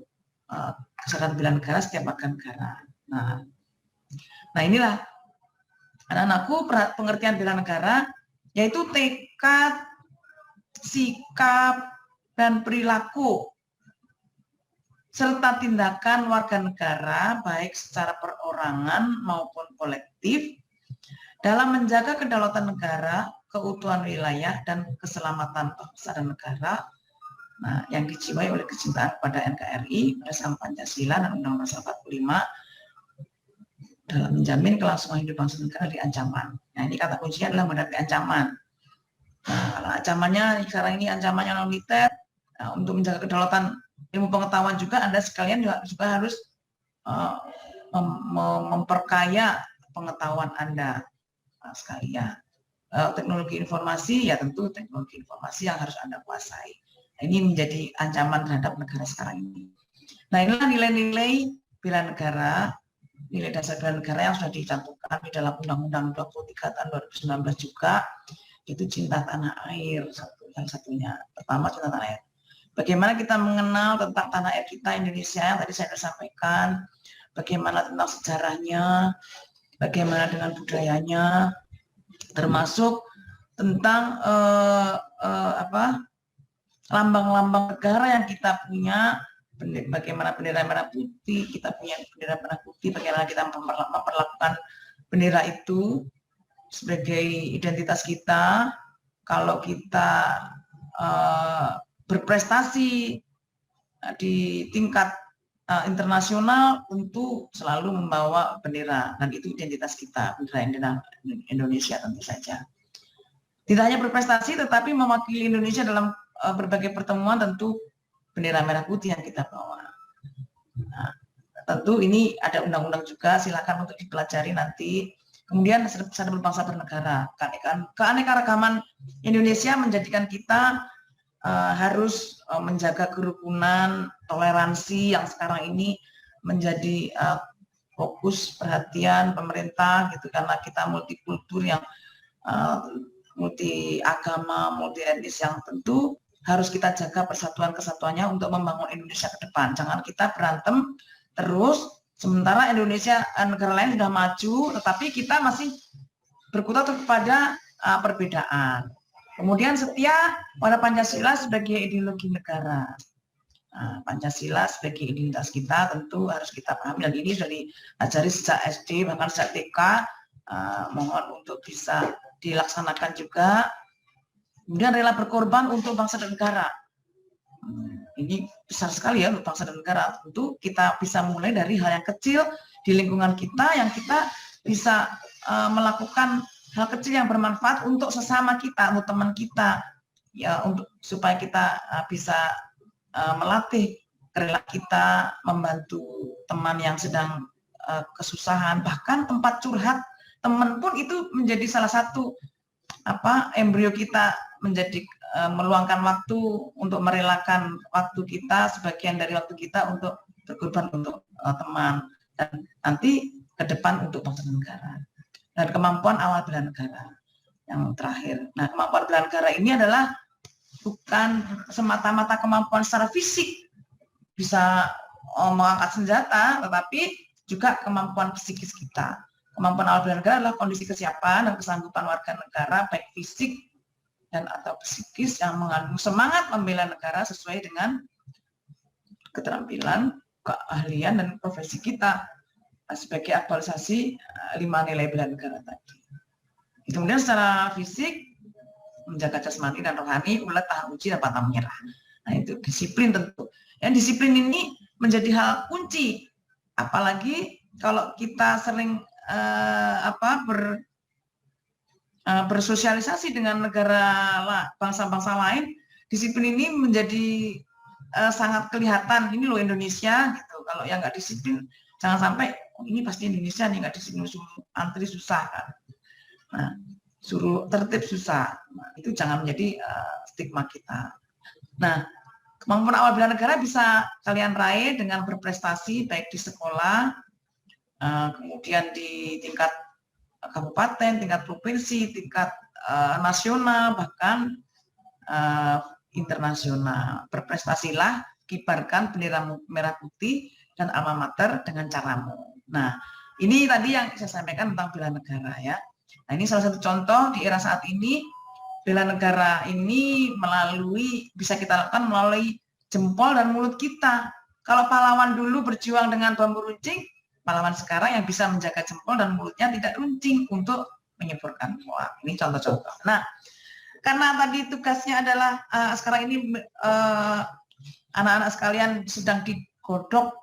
kesadaran bela negara setiap warga negara. Nah inilah anak-anakku pengertian bela negara yaitu tekad, sikap, dan perilaku serta tindakan warga negara baik secara perorangan maupun kolektif dalam menjaga kedaulatan negara, keutuhan wilayah, dan keselamatan bangsa dan negara, nah, yang dijiwai oleh kecintaan pada NKRI, berdasarkan Pancasila dan Undang-Undang 45 dalam menjamin kelangsungan hidup bangsa dan negara di ancaman. Nah, ini kata kuncinya adalah menghadapi ancaman. Nah, kalau ancamannya sekarang ini ancamannya non militer, nah, untuk menjaga kedaulatan ilmu pengetahuan juga Anda sekalian juga harus memperkaya pengetahuan Anda sekalian. Teknologi informasi ya tentu teknologi informasi yang harus Anda kuasai. Nah, ini menjadi ancaman terhadap negara sekarang ini. Nah, inilah nilai-nilai bela negara, nilai dasar bela negara yang sudah dicantumkan di dalam Undang-Undang 23 tahun 2019 juga, itu cinta tanah air yang satunya. Pertama cinta tanah air. Bagaimana kita mengenal tentang tanah air kita Indonesia yang tadi saya sudah sampaikan, bagaimana tentang sejarahnya, bagaimana dengan budayanya, termasuk tentang lambang-lambang negara yang kita punya, bagaimana bendera merah putih, kita punya bendera merah putih, bagaimana kita memperlakukan bendera itu sebagai identitas kita. Kalau kita berprestasi di tingkat internasional tentu selalu membawa bendera, dan itu identitas kita, bendera Indonesia tentu saja. Tidak hanya berprestasi tetapi mewakili Indonesia dalam berbagai pertemuan, tentu bendera merah putih yang kita bawa. Nah, tentu ini ada undang-undang juga, silakan untuk dipelajari nanti. Kemudian sadar berbangsa bernegara, keanekaragaman Indonesia menjadikan kita harus menjaga kerukunan, toleransi yang sekarang ini menjadi fokus perhatian pemerintah gitu, karena kita multikultur yang multi agama, multi etnis yang tentu harus kita jaga persatuan kesatuannya untuk membangun Indonesia ke depan. Jangan kita berantem terus, sementara Indonesia, negara lain sudah maju, tetapi kita masih berkutat kepada perbedaan. Kemudian setia pada Pancasila sebagai ideologi negara. Pancasila sebagai identitas kita tentu harus kita pahami, dan ini sudah diajari sejak SD, bahkan sejak TK. Mohon untuk bisa dilaksanakan juga. Kemudian rela berkorban untuk bangsa dan negara. Ini besar sekali ya untuk bangsa dan negara. Tentu kita bisa mulai dari hal yang kecil di lingkungan kita, yang kita bisa melakukan hal kecil yang bermanfaat untuk sesama kita, untuk teman kita, ya, untuk supaya kita bisa melatih kerelaan kita, membantu teman yang sedang kesusahan, bahkan tempat curhat teman pun itu menjadi salah satu embrio kita menjadi meluangkan waktu untuk merelakan waktu kita, sebagian dari waktu kita untuk berkorban untuk teman, dan nanti ke depan untuk bangsa dan negara. Dan kemampuan awal bela negara yang terakhir. Nah, kemampuan bela negara ini adalah bukan semata-mata kemampuan secara fisik bisa mengangkat senjata, tetapi juga kemampuan psikis kita. Kemampuan awal bela negara adalah kondisi kesiapan dan kesanggupan warga negara, baik fisik dan atau psikis, yang mengandung semangat membela negara sesuai dengan keterampilan, keahlian, dan profesi kita sebagai aktualisasi 5 nilai bela negara tadi. Kemudian secara fisik, menjaga jasmani dan rohani, ulet, tahan uji, dan pantang menyerah. Nah, itu disiplin tentu. Yang disiplin ini menjadi hal kunci, apalagi kalau kita sering bersosialisasi dengan negara bangsa-bangsa lain, disiplin ini menjadi sangat kelihatan. Ini loh Indonesia gitu. Kalau yang nggak disiplin, jangan sampai ini pasti Indonesia nih nggak disiplin, suruh antri susah kan. Nah, suruh tertib susah. Nah, itu jangan menjadi stigma kita. Nah, kemampuan awal bela negara bisa kalian raih dengan berprestasi baik di sekolah, kemudian di tingkat kabupaten, tingkat provinsi, tingkat nasional, bahkan internasional. Berprestasilah, kibarkan bendera merah putih dan alma mater dengan caramu. Nah, ini tadi yang saya sampaikan tentang bela negara ya. Nah, ini salah satu contoh di era saat ini, bela negara ini bisa kita lakukan melalui jempol dan mulut kita. Kalau pahlawan dulu berjuang dengan bambu runcing, pahlawan sekarang yang bisa menjaga jempol dan mulutnya tidak runcing untuk menyemburkan hoak. Ini contoh-contoh. Nah, karena tadi tugasnya adalah sekarang ini anak-anak sekalian sedang digodok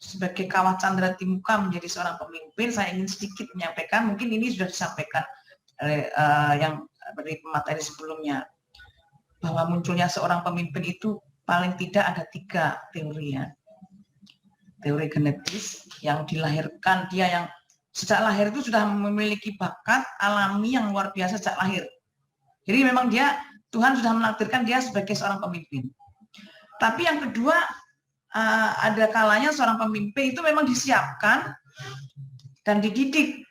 sebagai kawah Candra Timuka menjadi seorang pemimpin, saya ingin sedikit menyampaikan, mungkin ini sudah disampaikan oleh yang dari materi sebelumnya, bahwa munculnya seorang pemimpin itu paling tidak ada 3 teori ya. Teori genetis yang dilahirkan, dia yang sejak lahir itu sudah memiliki bakat alami yang luar biasa sejak lahir. Jadi memang Tuhan sudah menakdirkan dia sebagai seorang pemimpin. Tapi yang kedua, ada kalanya seorang pemimpin itu memang disiapkan dan dididik,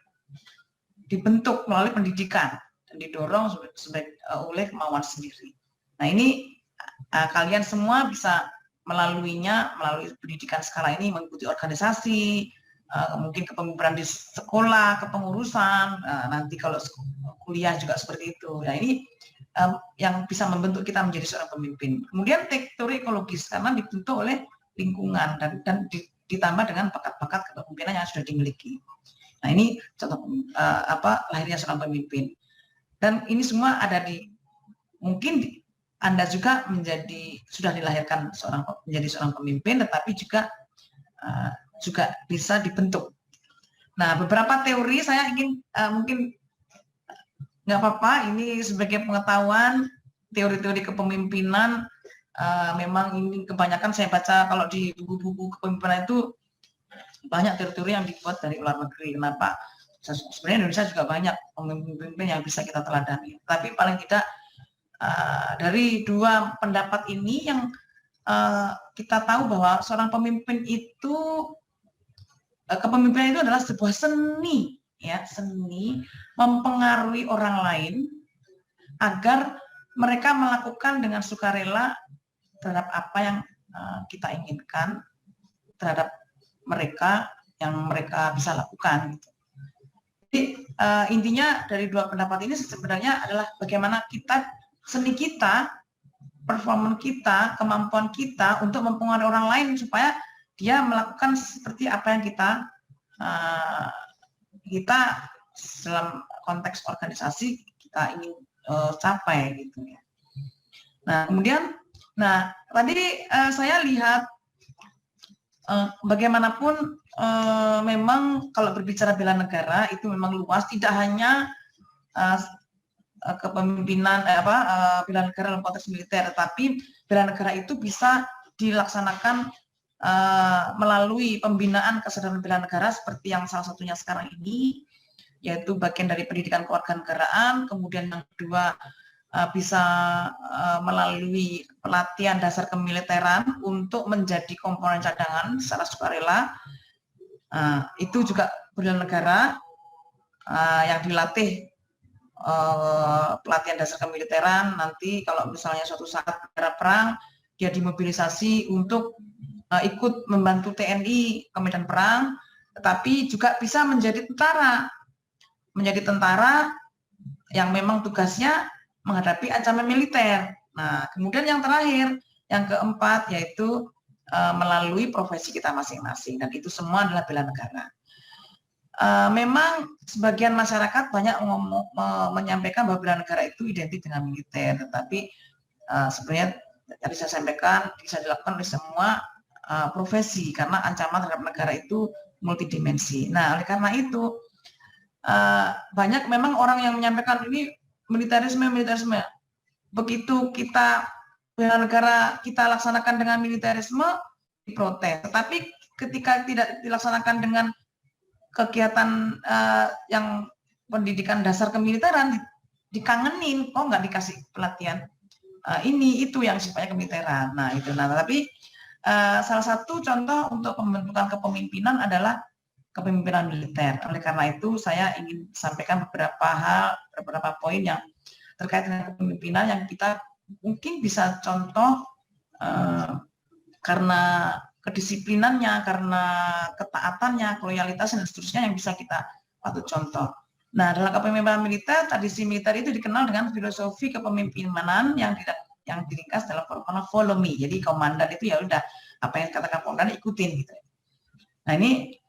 dibentuk melalui pendidikan dan didorong oleh kemauan sendiri. Nah, ini kalian semua bisa melaluinya, melalui pendidikan skala ini, mengikuti organisasi, mungkin kepemimpinan di sekolah, kepengurusan, nanti kalau kuliah juga seperti itu. Nah, ini yang bisa membentuk kita menjadi seorang pemimpin. Kemudian teori ekologis, karena dibentuk oleh lingkungan dan ditambah dengan bakat-bakat kepemimpinan yang sudah dimiliki. Nah, ini contoh lahirnya seorang pemimpin. Dan ini semua ada mungkin Anda juga sudah dilahirkan menjadi seorang pemimpin, tetapi juga bisa dibentuk. Nah, beberapa teori saya ingin mungkin nggak apa-apa, ini sebagai pengetahuan teori-teori kepemimpinan. Memang ini kebanyakan saya baca kalau di buku-buku kepemimpinan itu banyak teori-teori yang dibuat dari luar negeri. Kenapa? Sebenarnya Indonesia juga banyak pemimpin yang bisa kita teladani. Tapi paling tidak dari 2 pendapat ini yang kita tahu bahwa seorang pemimpin itu, kepemimpinan itu adalah sebuah seni, ya, seni mempengaruhi orang lain agar mereka melakukan dengan sukarela terhadap apa yang kita inginkan, terhadap mereka yang mereka bisa lakukan. Gitu. Jadi intinya dari dua pendapat ini sebenarnya adalah bagaimana seni kita, performa kita, kemampuan kita untuk mempengaruhi orang lain supaya dia melakukan seperti apa yang kita dalam konteks organisasi kita ingin capai gitu ya. Nah kemudian, tadi saya lihat bagaimanapun memang kalau berbicara bela negara itu memang luas, tidak hanya kepemimpinan bela negara dalam konteks militer, tetapi bela negara itu bisa dilaksanakan melalui pembinaan kesadaran bela negara seperti yang salah satunya sekarang ini, yaitu bagian dari pendidikan kewarganegaraan. Kemudian yang kedua bisa melalui pelatihan dasar kemiliteran untuk menjadi komponen cadangan secara sukarela. Itu juga bela negara yang dilatih pelatihan dasar kemiliteran. Nanti kalau misalnya suatu saat negara perang, dia dimobilisasi untuk ikut membantu TNI ke medan perang, tetapi juga bisa menjadi tentara yang memang tugasnya menghadapi ancaman militer. Nah, kemudian yang terakhir, yang keempat, yaitu melalui profesi kita masing-masing, dan itu semua adalah bela negara. Memang sebagian masyarakat banyak menyampaikan bahwa bela negara itu identik dengan militer, tetapi sebenarnya tadi saya sampaikan bisa dilakukan oleh semua profesi karena ancaman terhadap negara itu multidimensi. Nah, oleh karena itu banyak memang orang yang menyampaikan ini militerisme. Begitu kita bela negara kita laksanakan dengan militerisme, diprotes. Tetapi ketika tidak dilaksanakan dengan kegiatan yang pendidikan dasar kemiliteran, dikangenin, kok nggak dikasih pelatihan ini itu yang sifatnya kemiliteran. Nah itu. Nah tapi salah satu contoh untuk pembentukan kepemimpinan adalah kepemimpinan militer. Oleh karena itu saya ingin sampaikan beberapa poin yang terkait dengan kepemimpinan yang kita mungkin bisa contoh karena kedisiplinannya, karena ketaatannya, loyalitasnya dan seterusnya yang bisa kita patut contoh. Nah, dalam kepemimpinan militer, tradisi militer itu dikenal dengan filosofi kepemimpinan yang diringkas dalam formula follow me. Jadi komandan itu ya udah apa yang katakan komandan ikutin gitu. Nah, ini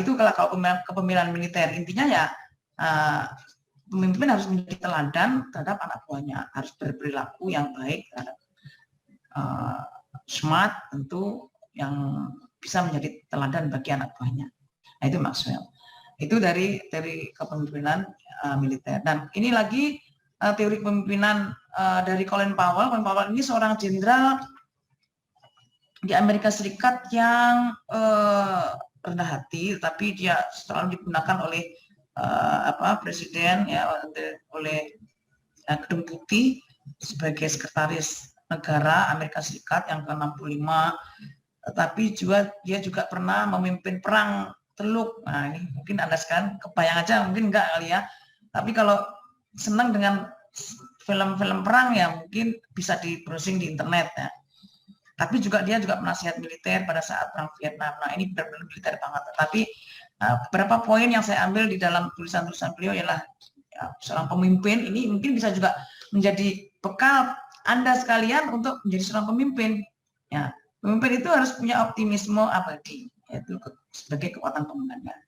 itu kalau kepemimpinan militer intinya ya pemimpin harus menjadi teladan terhadap anak buahnya, harus berperilaku yang baik terhadap smart tentu yang bisa menjadi teladan bagi anak buahnya. Nah, itu Maxwell. Itu dari kepemimpinan militer. Dan ini lagi teori kepemimpinan dari Colin Powell. Colin Powell ini seorang jenderal di Amerika Serikat yang rendah hati, tapi dia selalu digunakan oleh presiden ya, oleh Gedung Putih sebagai sekretaris negara Amerika Serikat yang ke-65. Tapi dia juga pernah memimpin perang Teluk. Nah ini mungkin Anda sekarang kebayang aja, mungkin enggak kali ya. Tapi kalau senang dengan film-film perang ya mungkin bisa di browsing di internet ya. Tapi dia juga penasihat militer pada saat perang Vietnam. Nah ini benar-benar militer banget. Tapi beberapa poin yang saya ambil di dalam tulisan-tulisan beliau ialah seorang pemimpin ini mungkin bisa juga menjadi bekal Anda sekalian untuk menjadi seorang pemimpin. Ya, pemimpin itu harus punya optimisme abadi, yaitu sebagai kekuatan pemenangnya.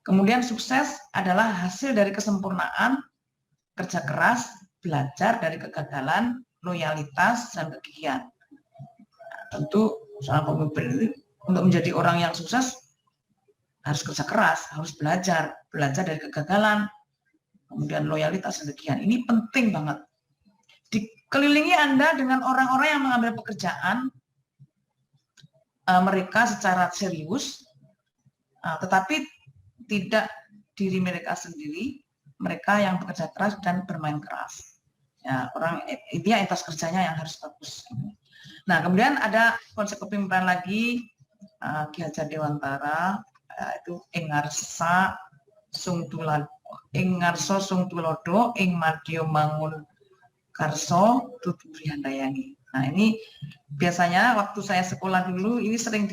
Kemudian sukses adalah hasil dari kesempurnaan, kerja keras, belajar dari kegagalan, loyalitas, dan kegigihan. Nah, tentu seorang pemimpin itu untuk menjadi orang yang sukses harus kerja keras, harus belajar dari kegagalan, kemudian loyalitas dan kegigihan. Ini penting banget. Dikelilingi Anda dengan orang-orang yang mengambil pekerjaan mereka secara serius, tetapi tidak diri mereka sendiri, mereka yang bekerja keras dan bermain keras. Ya, intinya etos kerjanya yang harus bagus. Nah, kemudian ada konsep kepemimpinan lagi, Ki Hajar Dewantara, itu Engarsa Sung Tulodo, Ing Madya Mangun Karso Tuturi Handayani. Nah, ini biasanya waktu saya sekolah dulu ini sering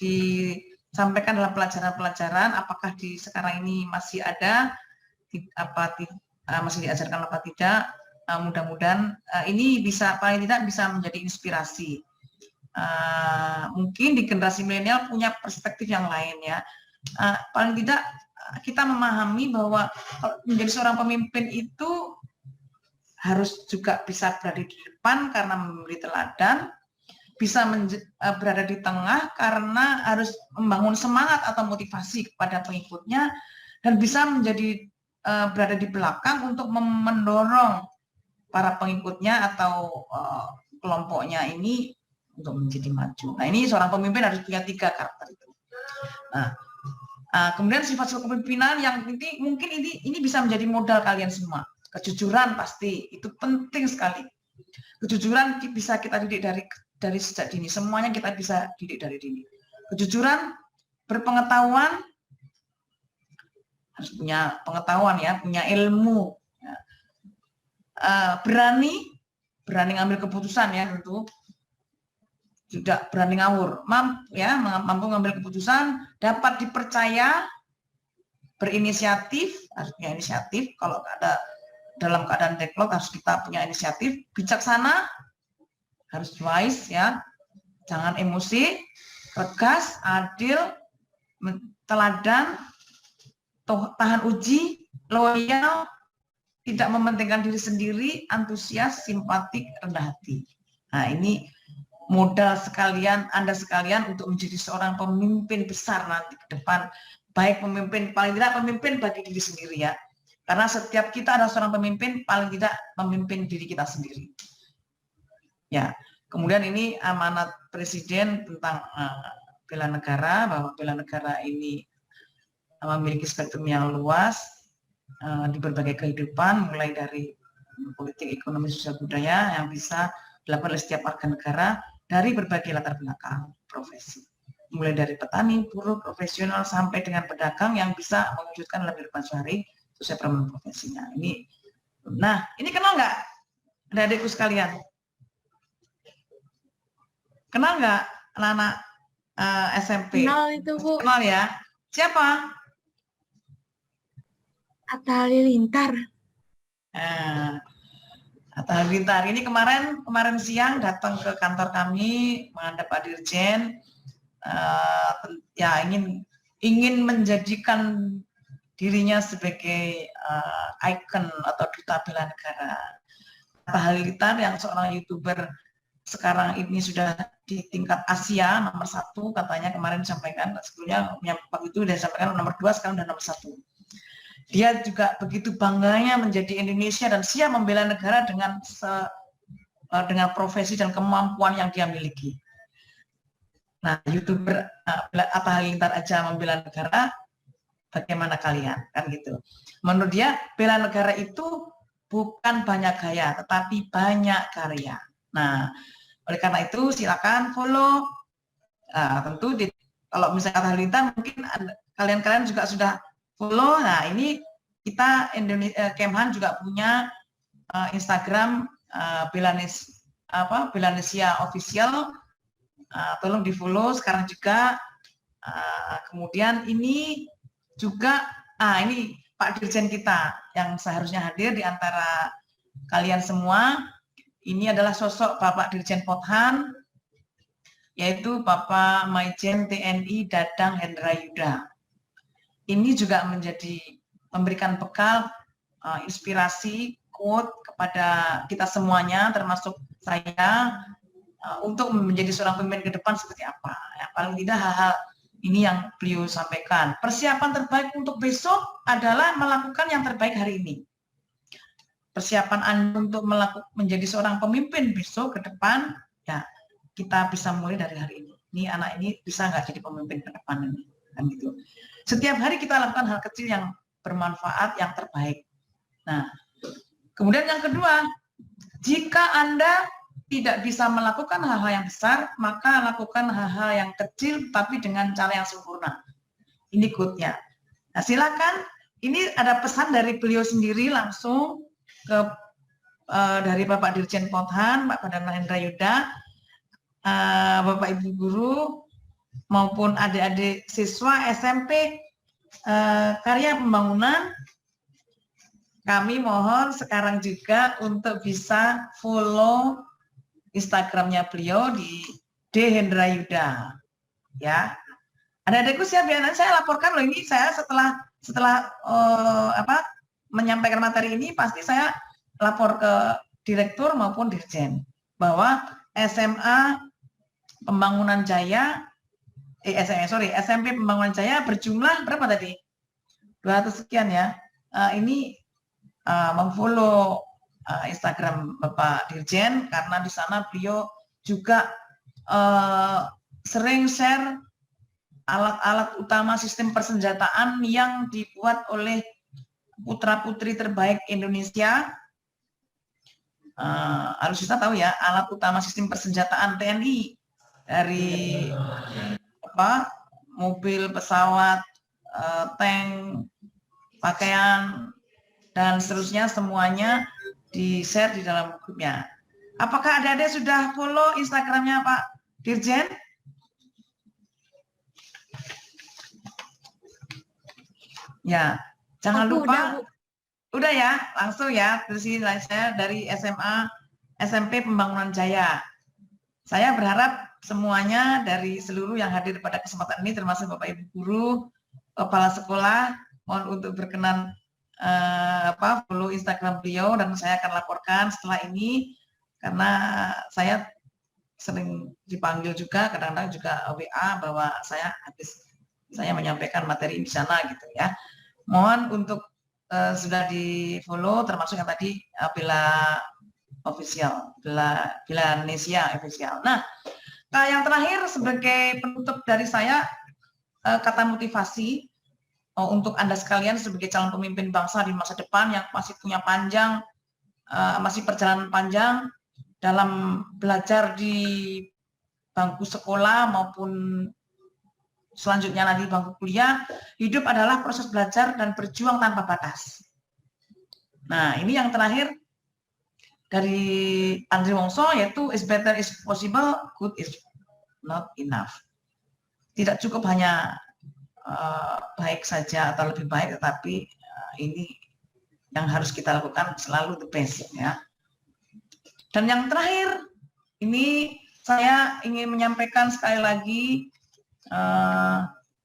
disampaikan dalam pelajaran-pelajaran. Apakah di sekarang ini masih ada, masih diajarkan apa tidak? Mudah-mudahan ini bisa paling tidak bisa menjadi inspirasi. Mungkin di generasi milenial punya perspektif yang lain ya. Paling tidak kita memahami bahwa menjadi seorang pemimpin itu harus juga bisa berada di depan karena memberi teladan, bisa berada di tengah karena harus membangun semangat atau motivasi kepada pengikutnya, dan bisa menjadi berada di belakang untuk mendorong para pengikutnya atau kelompoknya ini untuk menjadi maju. Nah, ini seorang pemimpin harus punya 3 karakter itu. Nah, kemudian sifat-sifat kepemimpinan yang mungkin ini bisa menjadi modal kalian semua. Kejujuran pasti itu penting sekali. Kejujuran bisa kita didik dari sejak dini. Semuanya kita bisa didik dari dini. Kejujuran, berpengetahuan, harus punya pengetahuan ya, punya ilmu. Ya. Berani ngambil keputusan ya, tentu. Tidak berani ngawur, mampu ngambil keputusan, dapat dipercaya, berinisiatif, harus punya inisiatif. Kalau ada dalam keadaan deadlock harus kita punya inisiatif, bijaksana, harus wise ya, jangan emosi, tegas, adil, teladan, tahan uji, loyal, tidak mementingkan diri sendiri, antusias, simpatik, rendah hati. Nah, ini modal sekalian, Anda sekalian untuk menjadi seorang pemimpin besar nanti ke depan. Baik pemimpin, paling tidak pemimpin bagi diri sendiri ya. Karena setiap kita adalah seorang pemimpin, paling tidak memimpin diri kita sendiri. Ya, kemudian ini amanat Presiden tentang bela negara, bahwa bela negara ini memiliki spektrum yang luas di berbagai kehidupan, mulai dari politik, ekonomi, sosial, budaya yang bisa dilakukan oleh setiap warga negara dari berbagai latar belakang profesi. Mulai dari petani, buruh, profesional, sampai dengan pedagang yang bisa mewujudkan dalam kehidupan sehari sesuai permohonan profesinya. Ini kenal nggak adik-adikku sekalian? Kenal nggak anak-anak SMP? Kenal itu, Bu. Kenal ya. Siapa? Atta Halilintar. Atta Halilintar ini kemarin siang datang ke kantor kami menghadap Pak Dirjen, ya ingin menjadikan dirinya sebagai ikon atau duta bela negara. Atta Halilintar yang seorang YouTuber sekarang ini sudah di tingkat Asia nomor 1 katanya, kemarin disampaikan, sebelumnya waktu itu sudah disampaikan nomor 2, sekarang sudah nomor 1. Dia juga begitu bangganya menjadi Indonesia dan siap membela negara dengan profesi dan kemampuan yang dia miliki. Nah, YouTuber Atta Halilintar aja membela negara, bagaimana kalian? Kan gitu. Menurut dia, bela negara itu bukan banyak gaya, tetapi banyak karya. Nah, oleh karena itu silakan follow. Tentu kalau misalnya Atta Halilintar mungkin kalian juga sudah follow. Nah, ini kita Kemhan juga punya Instagram Belanesia Official. Tolong di follow sekarang juga. Kemudian ini juga ini Pak Dirjen kita yang seharusnya hadir di antara kalian semua. Ini adalah sosok Bapak Dirjen Pothan, yaitu Bapak Maijen TNI Dadang Hendra Yuda. Ini juga memberikan bekal inspirasi, quote kepada kita semuanya, termasuk saya, untuk menjadi seorang pemimpin ke depan seperti apa. Ya, paling tidak hal-hal ini yang beliau sampaikan. Persiapan terbaik untuk besok adalah melakukan yang terbaik hari ini. Persiapan Anda untuk menjadi seorang pemimpin besok ke depan, ya kita bisa mulai dari hari ini. Ini anak ini bisa nggak jadi pemimpin ke depan ini, kan gitu. Setiap hari kita lakukan hal kecil yang bermanfaat, yang terbaik. Nah, kemudian yang kedua, jika Anda tidak bisa melakukan hal-hal yang besar, maka lakukan hal-hal yang kecil tapi dengan cara yang sempurna. Ini quote-nya. Nah, silakan. Ini ada pesan dari beliau sendiri langsung ke dari Bapak Dirjen Pothan, Pak Badana Hendra Yuda, Bapak Ibu Guru, maupun adik-adik siswa SMP Karya Pembangunan, kami mohon sekarang juga untuk bisa follow Instagramnya beliau di D. Hendra Yuda. Ya, adik-adikku siap ya, nanti saya laporkan loh ini, saya setelah menyampaikan materi ini pasti saya lapor ke direktur maupun dirjen bahwa SMA Pembangunan Jaya SMP Pembangunan Jaya berjumlah berapa tadi? 200 sekian ya. Ini memfollow Instagram Bapak Dirjen karena di sana beliau juga sering share alat-alat utama sistem persenjataan yang dibuat oleh putra-putri terbaik Indonesia. Alutsista tahu ya, alat utama sistem persenjataan TNI dari mobil, pesawat, tank, pakaian, dan seterusnya semuanya di-share di dalam grupnya. Apakah adik-adik sudah follow Instagramnya Pak Dirjen? Ya, jangan lupa. Udah ya, langsung ya. Terus ini saya dari SMA SMP Pembangunan Jaya. Saya berharap semuanya dari seluruh yang hadir pada kesempatan ini, termasuk Bapak Ibu Guru, Kepala Sekolah, mohon untuk berkenan follow Instagram beliau, dan saya akan laporkan setelah ini karena saya sering dipanggil juga, kadang-kadang juga WA bahwa saya menyampaikan materi di sana gitu ya. Mohon untuk sudah di follow, termasuk yang tadi Bela Official, Bela Nesia Official. Nah, yang terakhir sebagai penutup dari saya, kata motivasi untuk Anda sekalian sebagai calon pemimpin bangsa di masa depan yang masih punya masih perjalanan panjang dalam belajar di bangku sekolah maupun selanjutnya nanti bangku kuliah. Hidup adalah proses belajar dan berjuang tanpa batas. Nah, ini yang terakhir dari Andri Wongso, yaitu is better is possible, good is not enough. Tidak cukup hanya baik saja atau lebih baik, tetapi ini yang harus kita lakukan selalu the best ya. Dan yang terakhir, ini saya ingin menyampaikan sekali lagi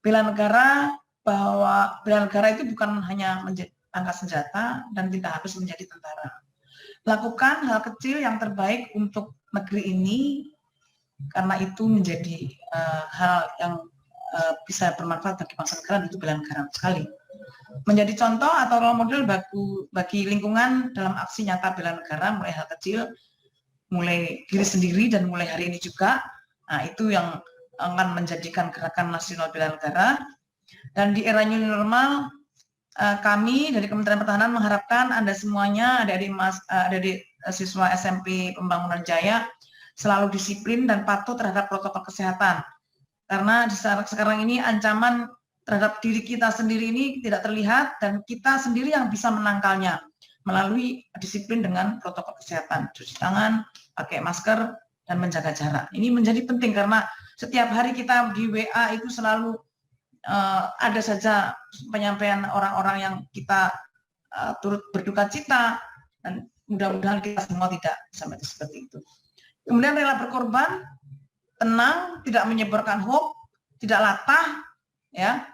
bela negara, bahwa bela negara itu bukan hanya menjadi angkat senjata dan tidak harus menjadi tentara. Lakukan hal kecil yang terbaik untuk negeri ini, karena itu menjadi hal yang bisa bermanfaat bagi bangsa negara, itu bela negara sekali. Menjadi contoh atau role model bagi lingkungan dalam aksi nyata bela negara, mulai hal kecil, mulai diri sendiri, dan mulai hari ini juga. Nah, itu yang akan menjadikan gerakan nasional bela negara. Dan di era new normal, kami dari Kementerian Pertahanan mengharapkan Anda semuanya, adik-adik siswa SMP Pembangunan Jaya, selalu disiplin dan patuh terhadap protokol kesehatan. Karena di sekarang ini ancaman terhadap diri kita sendiri ini tidak terlihat, dan kita sendiri yang bisa menangkalnya melalui disiplin dengan protokol kesehatan, cuci tangan, pakai masker, dan menjaga jarak. Ini menjadi penting karena setiap hari kita di WA itu selalu ada saja penyampaian orang-orang yang kita turut berduka cita, dan mudah-mudahan kita semua tidak sampai seperti itu. Kemudian rela berkorban, tenang, tidak menyebarkan hoax, tidak latah, ya,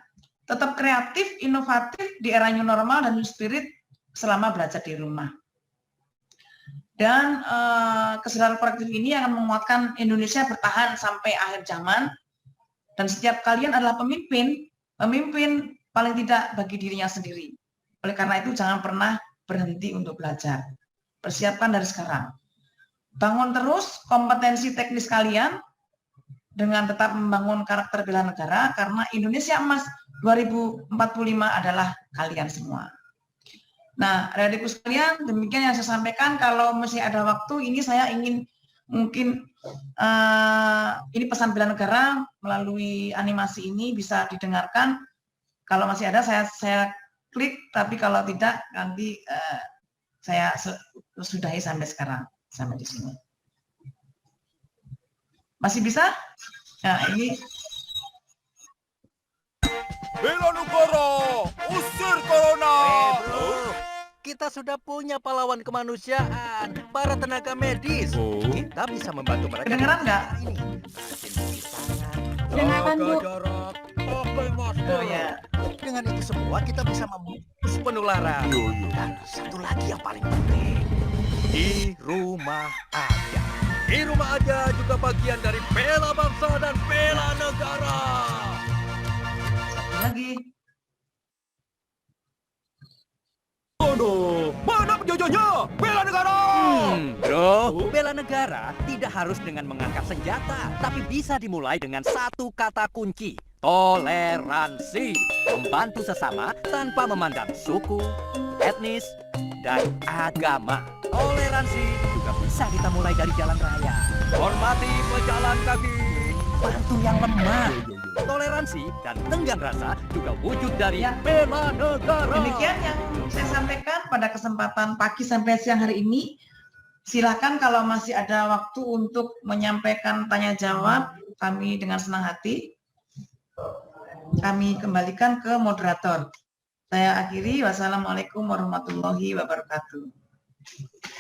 tetap kreatif, inovatif di era new normal dan new spirit selama belajar di rumah. Dan kesadaran kolektif ini akan menguatkan Indonesia bertahan sampai akhir zaman. Dan setiap kalian adalah pemimpin paling tidak bagi dirinya sendiri. Oleh karena itu jangan pernah berhenti untuk belajar. Persiapkan dari sekarang. Bangun terus kompetensi teknis kalian dengan tetap membangun karakter bela negara, karena Indonesia Emas 2045 adalah kalian semua. Nah, adik-adikku sekalian, demikian yang saya sampaikan. Kalau masih ada waktu, ini saya ingin mungkin ini pesan bela negara melalui animasi ini bisa didengarkan. Kalau masih ada saya klik, tapi kalau tidak nanti saya sudahi sampai sekarang, sampai di sini. Masih bisa? Nah, ini Bela negara, usir corona. Kita sudah punya pahlawan kemanusiaan, para tenaga medis. Kita bisa membantu mereka. kedengeran nggak? Dengarkan, Bu. Jarak, pakai masker. Oh ya. Dengan itu semua kita bisa memutus penularan. Dan satu lagi yang paling penting, di rumah aja. Di rumah aja juga bagian dari bela bangsa dan bela negara. Satu lagi. Mana penjajahnya? Bela negara. Bro, bela negara tidak harus dengan mengangkat senjata, tapi bisa dimulai dengan satu kata kunci, toleransi. Membantu sesama tanpa memandang suku, etnis, dan agama. Toleransi juga bisa kita mulai dari jalan raya. Hormati pejalan kaki, bantu yang lemah. Toleransi dan tenggang rasa juga wujud dari Ya. bela negara. Demikian yang saya sampaikan pada kesempatan pagi sampai siang hari ini. Silakan kalau masih ada waktu untuk menyampaikan tanya jawab, kami dengan senang hati kami kembalikan ke moderator. Saya akhiri. Wassalamualaikum warahmatullahi wabarakatuh.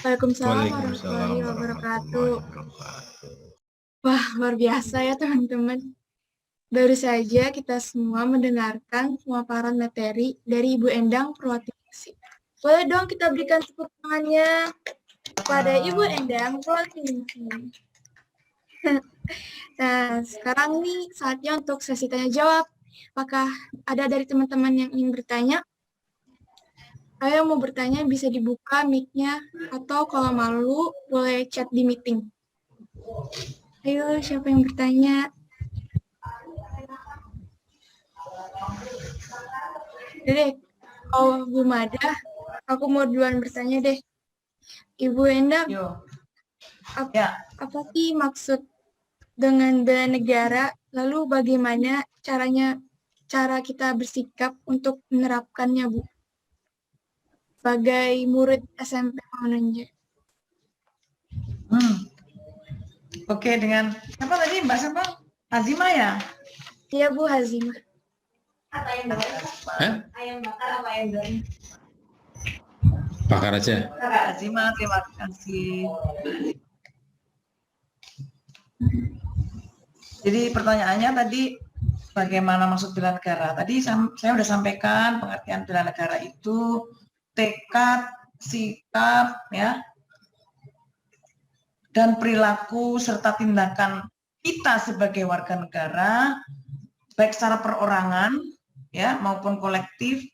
Waalaikumsalam warahmatullahi wabarakatuh. Wah, luar biasa ya teman-teman. Baru saja kita semua mendengarkan pemaparan materi dari Ibu Endang Purwatiningsih. Boleh dong kita berikan tepuk tangannya kepada Ibu Endang Purwatiningsih. Nah, sekarang nih saatnya untuk sesi tanya jawab. Apakah ada dari teman-teman yang ingin bertanya? Ayo mau bertanya bisa dibuka mic-nya atau kalau malu boleh chat di meeting. Ayo siapa yang bertanya? Deh, oh Bu Mada, aku mau duluan bertanya deh. Ibu Endang, Yo. ap- Ya. apa sih maksud dengan bela negara? Lalu bagaimana cara kita bersikap untuk menerapkannya, Bu? Sebagai murid SMP Paunanje. Oke, dengan apa tadi Mbak siapa? Azima ya? Iya Bu Hazimah. Ayam bakar apa ayam goreng? Bakar aja. Azima, terima kasih. Jadi pertanyaannya tadi bagaimana maksud bela negara? Tadi saya sudah sampaikan pengertian bela negara itu tekad, sikap, ya, dan perilaku serta tindakan kita sebagai warga negara, baik secara perorangan, ya, maupun kolektif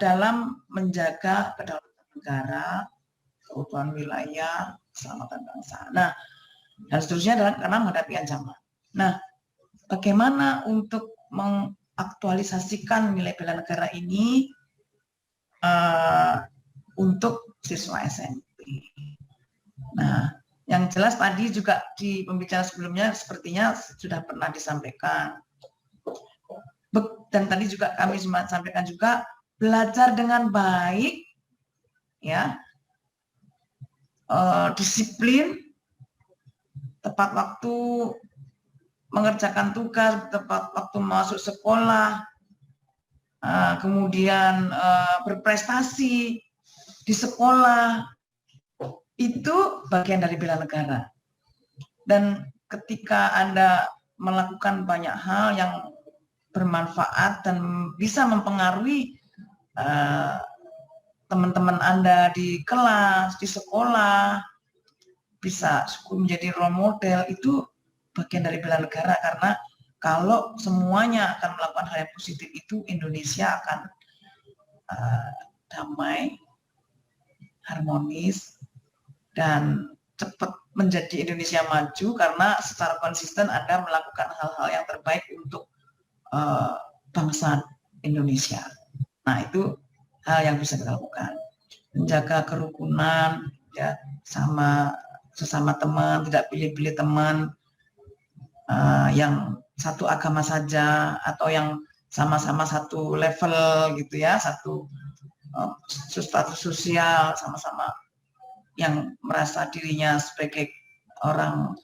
dalam menjaga kedaulatan negara, keutuhan wilayah, keselamatan bangsa. Nah, dan seterusnya adalah karena menghadapi ancaman. Nah, bagaimana untuk mengaktualisasikan nilai bela negara ini untuk siswa SMP? Nah, yang jelas tadi juga di pembicaraan sebelumnya sepertinya sudah pernah disampaikan. Dan tadi juga kami sampaikan juga belajar dengan baik, ya, disiplin, tepat waktu mengerjakan tugas, tepat waktu masuk sekolah, kemudian berprestasi di sekolah, itu bagian dari bela negara. Dan ketika Anda melakukan banyak hal yang bermanfaat dan bisa mempengaruhi teman-teman Anda di kelas, di sekolah, bisa menjadi role model, itu bagian dari bela negara. Karena kalau semuanya akan melakukan hal yang positif, itu Indonesia akan damai, harmonis, dan cepat menjadi Indonesia maju karena secara konsisten Anda melakukan hal-hal yang terbaik untuk bangsa Indonesia. Nah, itu hal yang bisa kita lakukan. Menjaga kerukunan, ya, sama sesama teman, tidak pilih-pilih teman yang satu agama saja atau yang sama-sama satu level gitu ya, satu status sosial, sama-sama yang merasa dirinya sebagai orang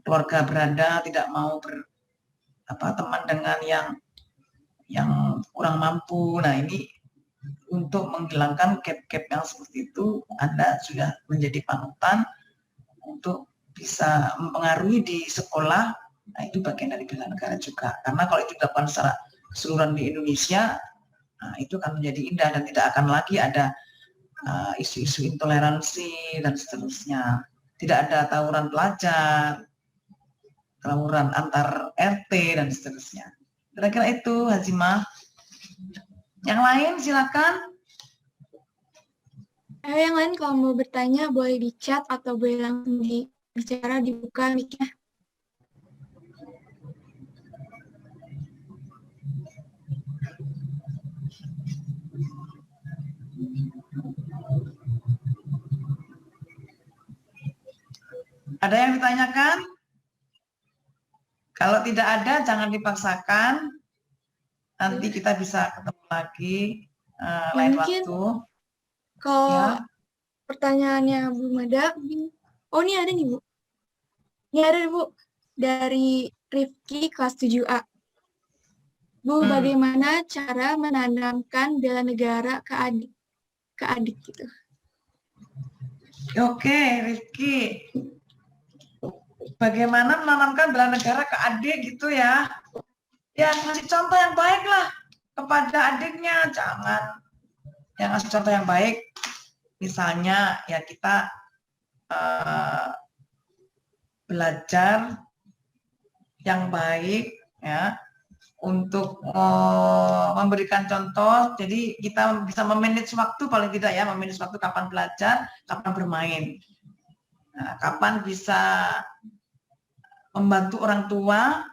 keluarga berada, tidak mau teman dengan yang kurang mampu. Nah, ini untuk menghilangkan gap-gap yang seperti itu, Anda sudah menjadi panutan untuk bisa mempengaruhi di sekolah. Nah, itu bagian dari bela negara juga. Karena kalau itu dilakukan secara keseluruhan di Indonesia, nah, itu akan menjadi indah dan tidak akan lagi ada isu-isu intoleransi dan seterusnya. Tidak ada tawuran pelajar, tawuran antar RT dan seterusnya. Kira-kira itu, Hazimah. Yang lain silakan. Yang lain kalau mau bertanya boleh di chat atau boleh langsung bicara dibuka mic-nya. Ada yang ditanyakan? Kalau tidak ada, jangan dipaksakan. Nanti kita bisa ketemu lagi lain Mungkin waktu. kalau Ya. pertanyaannya Bu Mada, oh ini ada nih Bu. Ini ada Bu, dari Rifki kelas 7A. Bu, bagaimana cara menanamkan bela negara ke adik gitu? Oke, Rifki. Bagaimana menanamkan bela negara ke adik gitu ya? Ya, ngasih contoh yang baik lah kepada adiknya. Jangan yang ngasih contoh yang baik. Misalnya ya kita belajar yang baik ya untuk memberikan contoh. Jadi kita bisa memanage waktu paling tidak ya, memanage waktu kapan belajar, kapan bermain. Nah, kapan bisa membantu orang tua.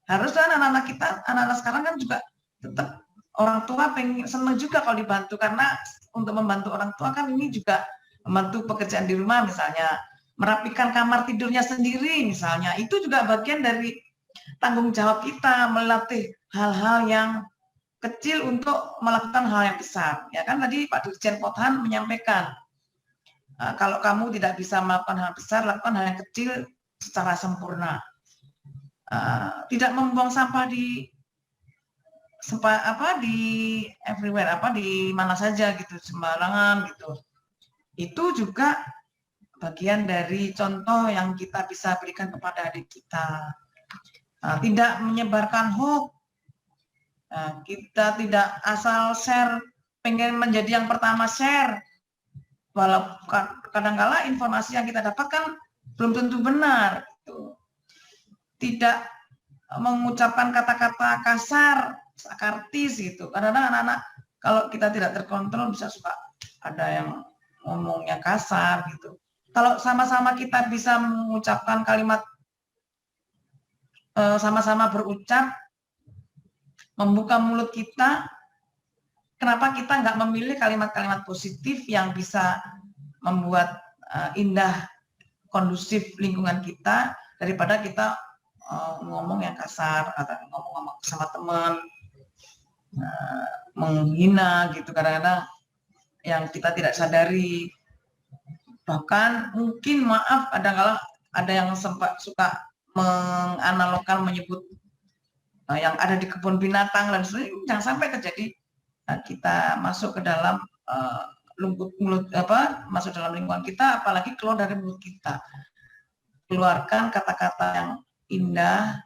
Harus kan anak-anak kita, anak-anak sekarang kan juga tetap orang tua pengen senang juga kalau dibantu, karena untuk membantu orang tua kan ini juga membantu pekerjaan di rumah, misalnya merapikan kamar tidurnya sendiri misalnya, itu juga bagian dari tanggung jawab kita melatih hal-hal yang kecil untuk melakukan hal yang besar. Ya kan tadi Pak Dirjen Pothan menyampaikan, kalau kamu tidak bisa melakukan hal besar, lakukan hal yang kecil secara sempurna. Tidak membuang sampah di everywhere, di mana saja gitu, sembarangan gitu. Itu juga bagian dari contoh yang kita bisa berikan kepada adik kita. Tidak menyebarkan hoax. Kita tidak asal share, pengen menjadi yang pertama share. Walaupun kadang-kala informasi yang kita dapatkan belum tentu benar. Gitu. Tidak mengucapkan kata-kata kasar, sarkastis gitu. Kadang-kadang anak-anak kalau kita tidak terkontrol bisa suka ada yang ngomongnya kasar gitu. Kalau sama-sama kita bisa mengucapkan kalimat, sama-sama berucap, membuka mulut kita, kenapa kita nggak memilih kalimat-kalimat positif yang bisa membuat indah, kondusif lingkungan kita, daripada kita ngomong yang kasar atau ngomong sama teman, menghina gitu, kadang-kadang yang kita tidak sadari. Bahkan mungkin maaf kadang-kadang ada yang sempat suka menganalogkan, menyebut yang ada di kebun binatang dan sebagainya. Jangan sampai terjadi kita masuk ke dalam masuk dalam lingkungan kita, apalagi keluar dari mulut kita. Keluarkan kata-kata yang indah,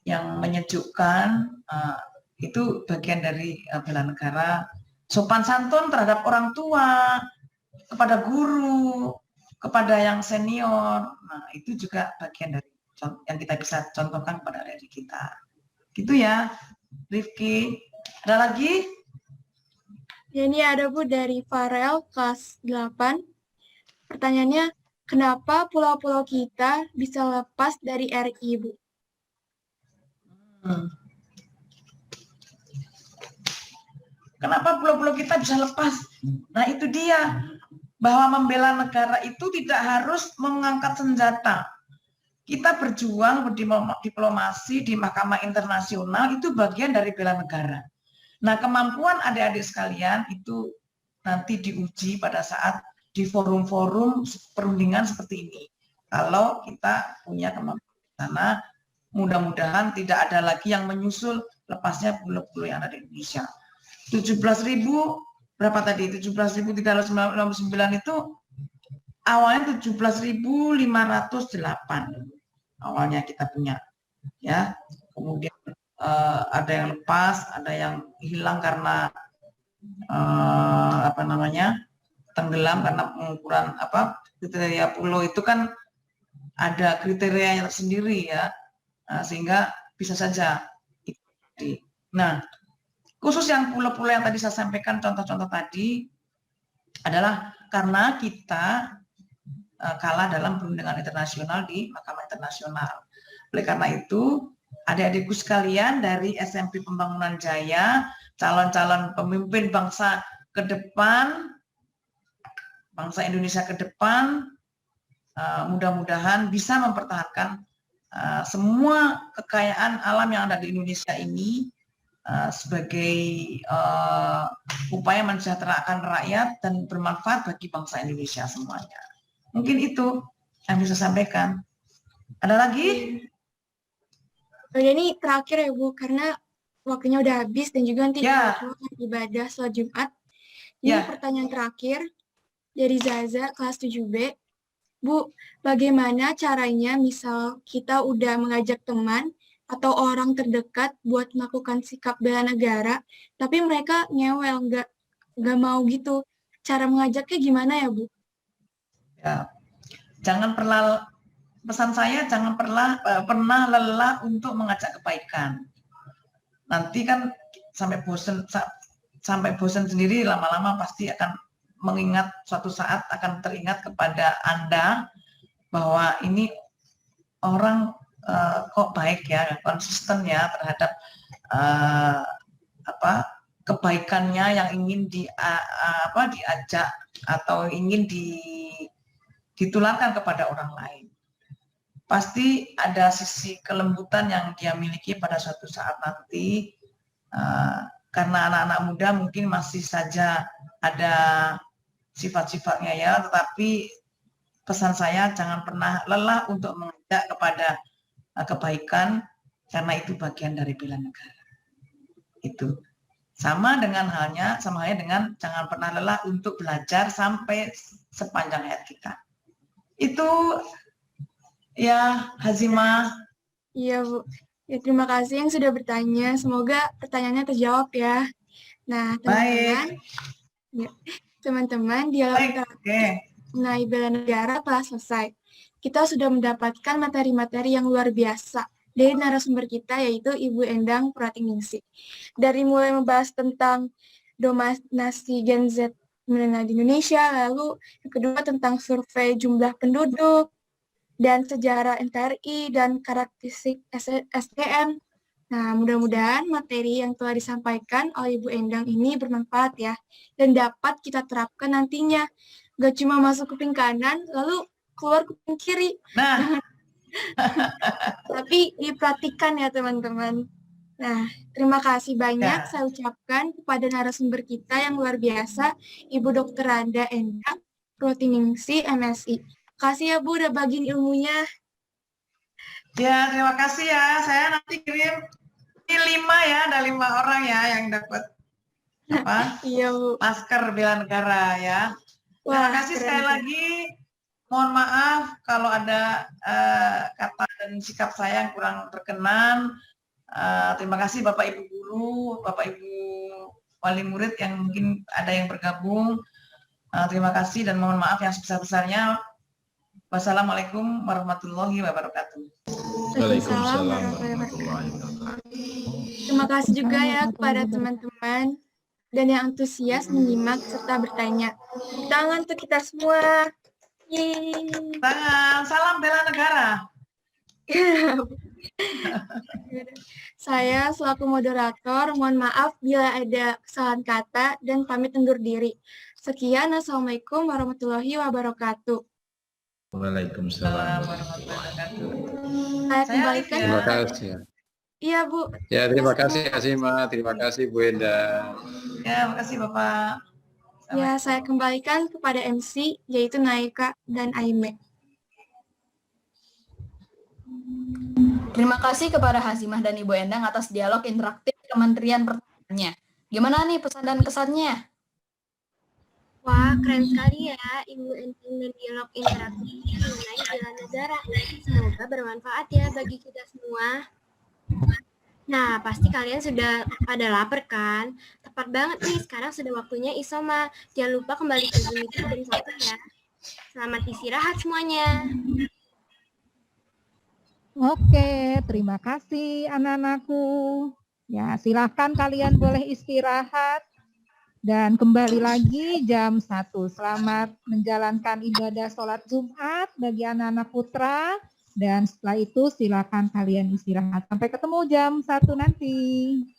yang menyejukkan, itu bagian dari bela negara. Sopan santun terhadap orang tua, kepada guru, kepada yang senior, nah itu juga bagian dari yang kita bisa contohkan kepada adik kita. Gitu ya, Rifki. Ada lagi? Ya, ini ada Bu dari Farel kelas 8. Pertanyaannya, kenapa pulau-pulau kita bisa lepas dari RI, Bu? Kenapa pulau-pulau kita bisa lepas? Nah itu dia, bahwa membela negara itu tidak harus mengangkat senjata. Kita berjuang, berdiplomasi di mahkamah internasional, itu bagian dari bela negara. Nah kemampuan adik-adik sekalian itu nanti diuji pada saat di forum-forum perundingan seperti ini. Kalau kita punya kemampuan di sana, mudah-mudahan tidak ada lagi yang menyusul lepasnya pulau-pulau yang ada di Indonesia. 17.000 berapa tadi? 17.399 itu awalnya 17.508 awalnya kita punya, ya. Kemudian ada yang lepas, ada yang hilang karena tenggelam karena pengukuran kriteria pulau itu kan ada kriterianya tersendiri ya, sehingga bisa saja. Nah, khusus yang pulau-pulau yang tadi saya sampaikan contoh-contoh tadi adalah karena kita kalah dalam perundingan internasional di Mahkamah Internasional. Oleh karena itu, adik-adikku sekalian dari SMP Pembangunan Jaya, calon-calon pemimpin bangsa ke depan, bangsa Indonesia ke depan, mudah-mudahan bisa mempertahankan semua kekayaan alam yang ada di Indonesia ini sebagai upaya mensejahterakan rakyat dan bermanfaat bagi bangsa Indonesia semuanya. Mungkin itu yang bisa saya sampaikan. Ada lagi? Ini terakhir ya Bu, karena waktunya udah habis dan juga nanti Ya. ibadah sholat Jumat. Ini Ya. pertanyaan terakhir dari Zaza kelas 7B. Bu, bagaimana caranya misal kita udah mengajak teman atau orang terdekat buat melakukan sikap bela negara, tapi mereka ngewel, nggak mau gitu. Cara mengajaknya gimana ya, Bu? Ya. Jangan pernah, pesan saya jangan pernah lelah untuk mengajak kebaikan. Nanti kan sampai bosan sendiri, lama-lama pasti akan mengingat, suatu saat akan teringat kepada Anda bahwa ini orang kok baik ya, konsisten ya terhadap kebaikannya yang ingin diajak atau ingin ditularkan kepada orang lain. Pasti ada sisi kelembutan yang dia miliki pada suatu saat nanti, karena anak-anak muda mungkin masih saja ada sifat-sifatnya ya, tetapi pesan saya jangan pernah lelah untuk mengajak kepada kebaikan, karena itu bagian dari bela negara. Itu sama halnya dengan jangan pernah lelah untuk belajar sampai sepanjang hayat kita. Itu ya, Hazimah. Iya, Bu. Ya, terima kasih yang sudah bertanya. Semoga pertanyaannya terjawab ya. Nah, teman-teman, dialog mengenai bela negara telah selesai. Kita sudah mendapatkan materi-materi yang luar biasa dari narasumber kita, yaitu Ibu Endang Pratiningsih. Dari mulai membahas tentang dominasi Gen Z milenial di Indonesia, lalu yang kedua tentang survei jumlah penduduk, dan sejarah NKRI, dan karakteristik SDM. Nah, mudah-mudahan materi yang telah disampaikan oleh Ibu Endang ini bermanfaat ya, dan dapat kita terapkan nantinya. Gak cuma masuk kuping kanan, lalu keluar kuping kiri. Nah, tapi diperhatikan ya teman-teman. Nah, terima kasih banyak saya ucapkan kepada narasumber kita yang luar biasa, Ibu Dr. Randa Endang Pratiningsih, MSI. Kasih ya Bu udah bagiin ilmunya. Ya, terima kasih ya. Saya nanti kirim ini 5 ya, ada 5 orang ya yang dapat Iya, Bu. masker bela negara ya. Terima kasih sekali lagi. Mohon maaf kalau ada kata dan sikap saya yang kurang berkenan. Terima kasih Bapak Ibu guru, Bapak Ibu wali murid yang mungkin ada yang bergabung. Terima kasih dan mohon maaf yang sebesar-besarnya. Wassalamualaikum warahmatullahi wabarakatuh. Waalaikumsalam warahmatullahi wabarakatuh. Terima kasih juga ya kepada teman-teman dan yang antusias menyimak serta bertanya. Tangan untuk kita semua. Yeay. Tangan, salam bela negara. Saya selaku moderator, mohon maaf bila ada kesalahan kata dan pamit undur diri. Sekian, Assalamualaikum warahmatullahi wabarakatuh. Waalaikumsalam. Saya kembalikan. Terima kasih. Iya, Bu. Ya, terima kasih Azima, terima kasih Bu Enda. Ya, terima kasih Bapak. Ya, saya kembalikan kepada MC, yaitu Naika dan Aime. Terima kasih kepada Hazimah dan Ibu Endang atas dialog interaktif Kementerian Pertahanannya. Gimana nih pesan dan kesannya? Wah, keren sekali ya Ibu Endang dan dialog interaktif mengenai bela negara. Semoga bermanfaat ya bagi kita semua. Nah, pasti kalian sudah pada lapar kan? Tepat banget nih, sekarang sudah waktunya isoma. Jangan lupa kembali ke Zoom itu jam 1 ya. Selamat istirahat semuanya. Oke, terima kasih anak-anakku. Ya, silakan kalian boleh istirahat dan kembali lagi jam 1. Selamat menjalankan ibadah sholat Jumat bagi anak-anak putra. Dan setelah itu silakan kalian istirahat. Sampai ketemu jam 1 nanti.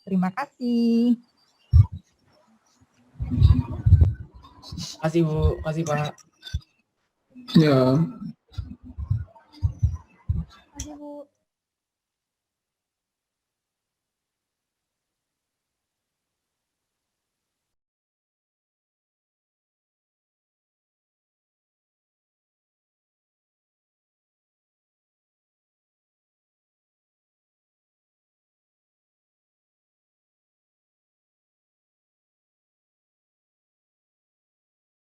Terima kasih. Kasih Bu, kasih Pak. Ya. Kasih Bu.